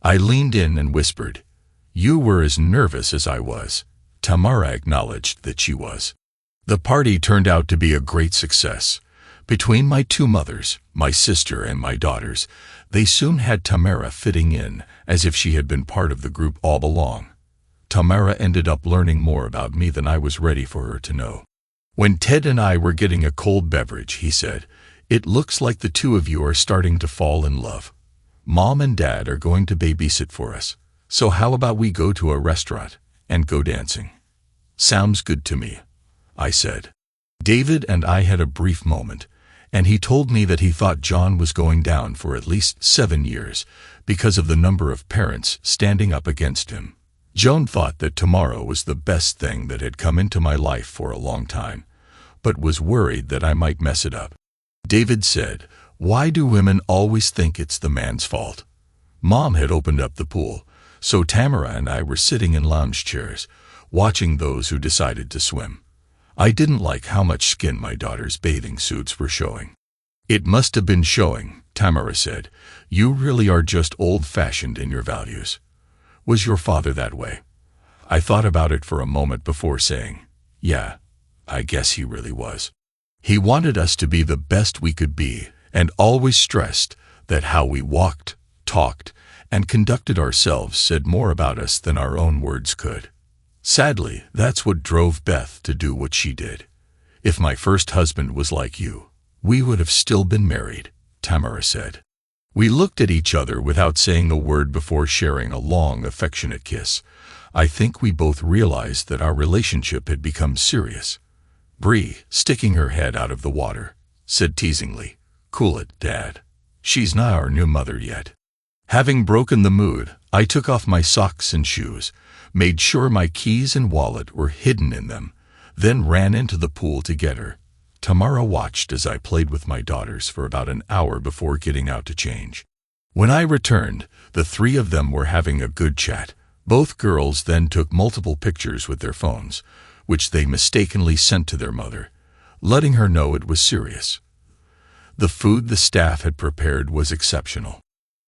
I leaned in and whispered, "You were as nervous as I was." Tamara acknowledged that she was. The party turned out to be a great success. Between my two mothers, my sister and my daughters, they soon had Tamara fitting in as if she had been part of the group all along. Tamara ended up learning more about me than I was ready for her to know. When Ted and I were getting a cold beverage, he said, "It looks like the two of you are starting to fall in love. Mom and Dad are going to babysit for us, so how about we go to a restaurant and go dancing?" "Sounds good to me," I said. David and I had a brief moment, and he told me that he thought John was going down for at least 7 years because of the number of parents standing up against him. Joan thought that tomorrow was the best thing that had come into my life for a long time, but was worried that I might mess it up. David said, "Why do women always think it's the man's fault?" Mom had opened up the pool, so Tamara and I were sitting in lounge chairs, watching those who decided to swim. I didn't like how much skin my daughter's bathing suits were showing. "It must have been showing," Tamara said. "You really are just old-fashioned in your values. Was your father that way?" I thought about it for a moment before saying, "Yeah, I guess he really was. He wanted us to be the best we could be and always stressed that how we walked, talked, and conducted ourselves said more about us than our own words could. Sadly, that's what drove Beth to do what she did. If my first husband was like you, we would have still been married," Tamara said. We looked at each other without saying a word before sharing a long, affectionate kiss. I think we both realized that our relationship had become serious. Bree, sticking her head out of the water, said teasingly, "Cool it, Dad. She's not our new mother yet." Having broken the mood, I took off my socks and shoes, made sure my keys and wallet were hidden in them, then ran into the pool to get her. Tamara watched as I played with my daughters for about an hour before getting out to change. When I returned, the 3 of them were having a good chat. Both girls then took multiple pictures with their phones, which they mistakenly sent to their mother, letting her know it was serious. The food the staff had prepared was exceptional.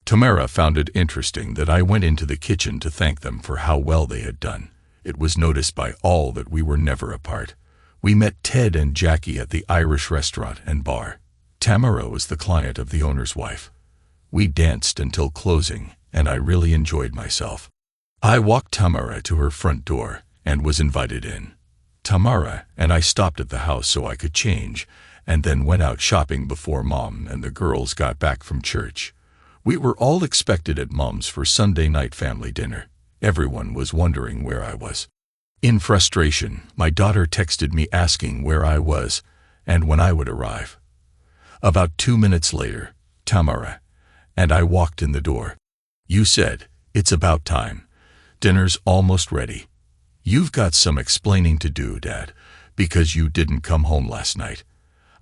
Tamara found it interesting that I went into the kitchen to thank them for how well they had done. It was noticed by all that we were never apart. We met Ted and Jackie at the Irish restaurant and bar. Tamara was the client of the owner's wife. We danced until closing, and I really enjoyed myself. I walked Tamara to her front door and was invited in. Tamara and I stopped at the house so I could change, and then went out shopping before Mom and the girls got back from church. We were all expected at Mom's for Sunday night family dinner. Everyone was wondering where I was. In frustration, my daughter texted me asking where I was and when I would arrive. About 2 minutes later, Tamara and I walked in the door. You said, "It's about time. Dinner's almost ready. You've got some explaining to do, Dad, because you didn't come home last night."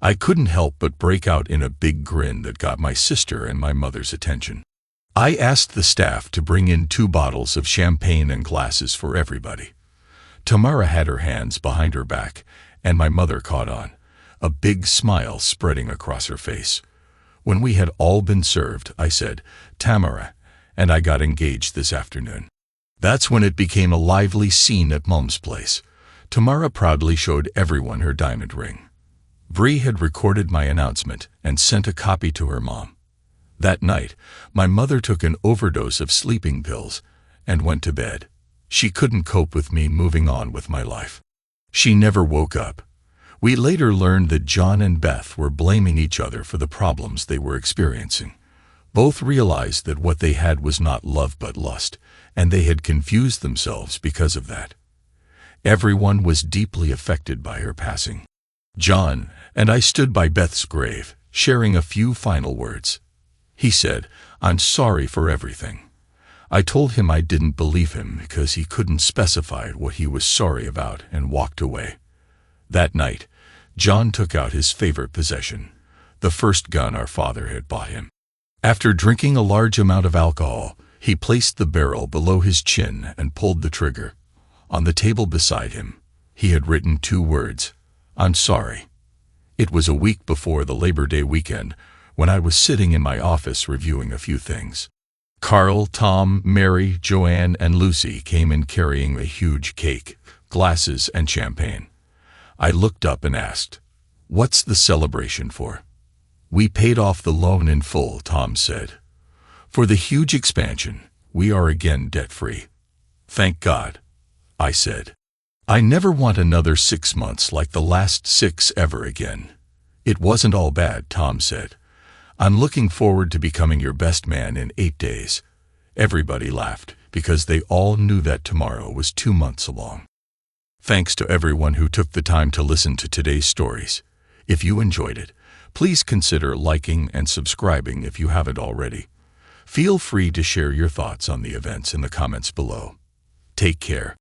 I couldn't help but break out in a big grin that got my sister and my mother's attention. I asked the staff to bring in 2 bottles of champagne and glasses for everybody. Tamara had her hands behind her back, and my mother caught on, a big smile spreading across her face. When we had all been served, I said, "Tamara and I got engaged this afternoon." That's when it became a lively scene at Mom's place. Tamara proudly showed everyone her diamond ring. Bree had recorded my announcement and sent a copy to her mom. That night, my mother took an overdose of sleeping pills and went to bed. She couldn't cope with me moving on with my life. She never woke up. We later learned that John and Beth were blaming each other for the problems they were experiencing. Both realized that what they had was not love but lust, and they had confused themselves because of that. Everyone was deeply affected by her passing. John and I stood by Beth's grave, sharing a few final words. He said, "I'm sorry for everything." I told him I didn't believe him because he couldn't specify what he was sorry about and walked away. That night, John took out his favorite possession, the first gun our father had bought him. After drinking a large amount of alcohol, he placed the barrel below his chin and pulled the trigger. On the table beside him, he had written 2 words, "I'm sorry." It was a week before the Labor Day weekend when I was sitting in my office reviewing a few things. Carl, Tom, Mary, Joanne, and Lucy came in carrying a huge cake, glasses, and champagne. I looked up and asked, "What's the celebration for?" "We paid off the loan in full," Tom said. "For the huge expansion, we are again debt-free." "Thank God," I said. "I never want another 6 months like the last 6 ever again." "It wasn't all bad," Tom said. "I'm looking forward to becoming your best man in 8 days. Everybody laughed because they all knew that tomorrow was 2 months along. Thanks to everyone who took the time to listen to today's stories. If you enjoyed it, please consider liking and subscribing if you haven't already. Feel free to share your thoughts on the events in the comments below. Take care.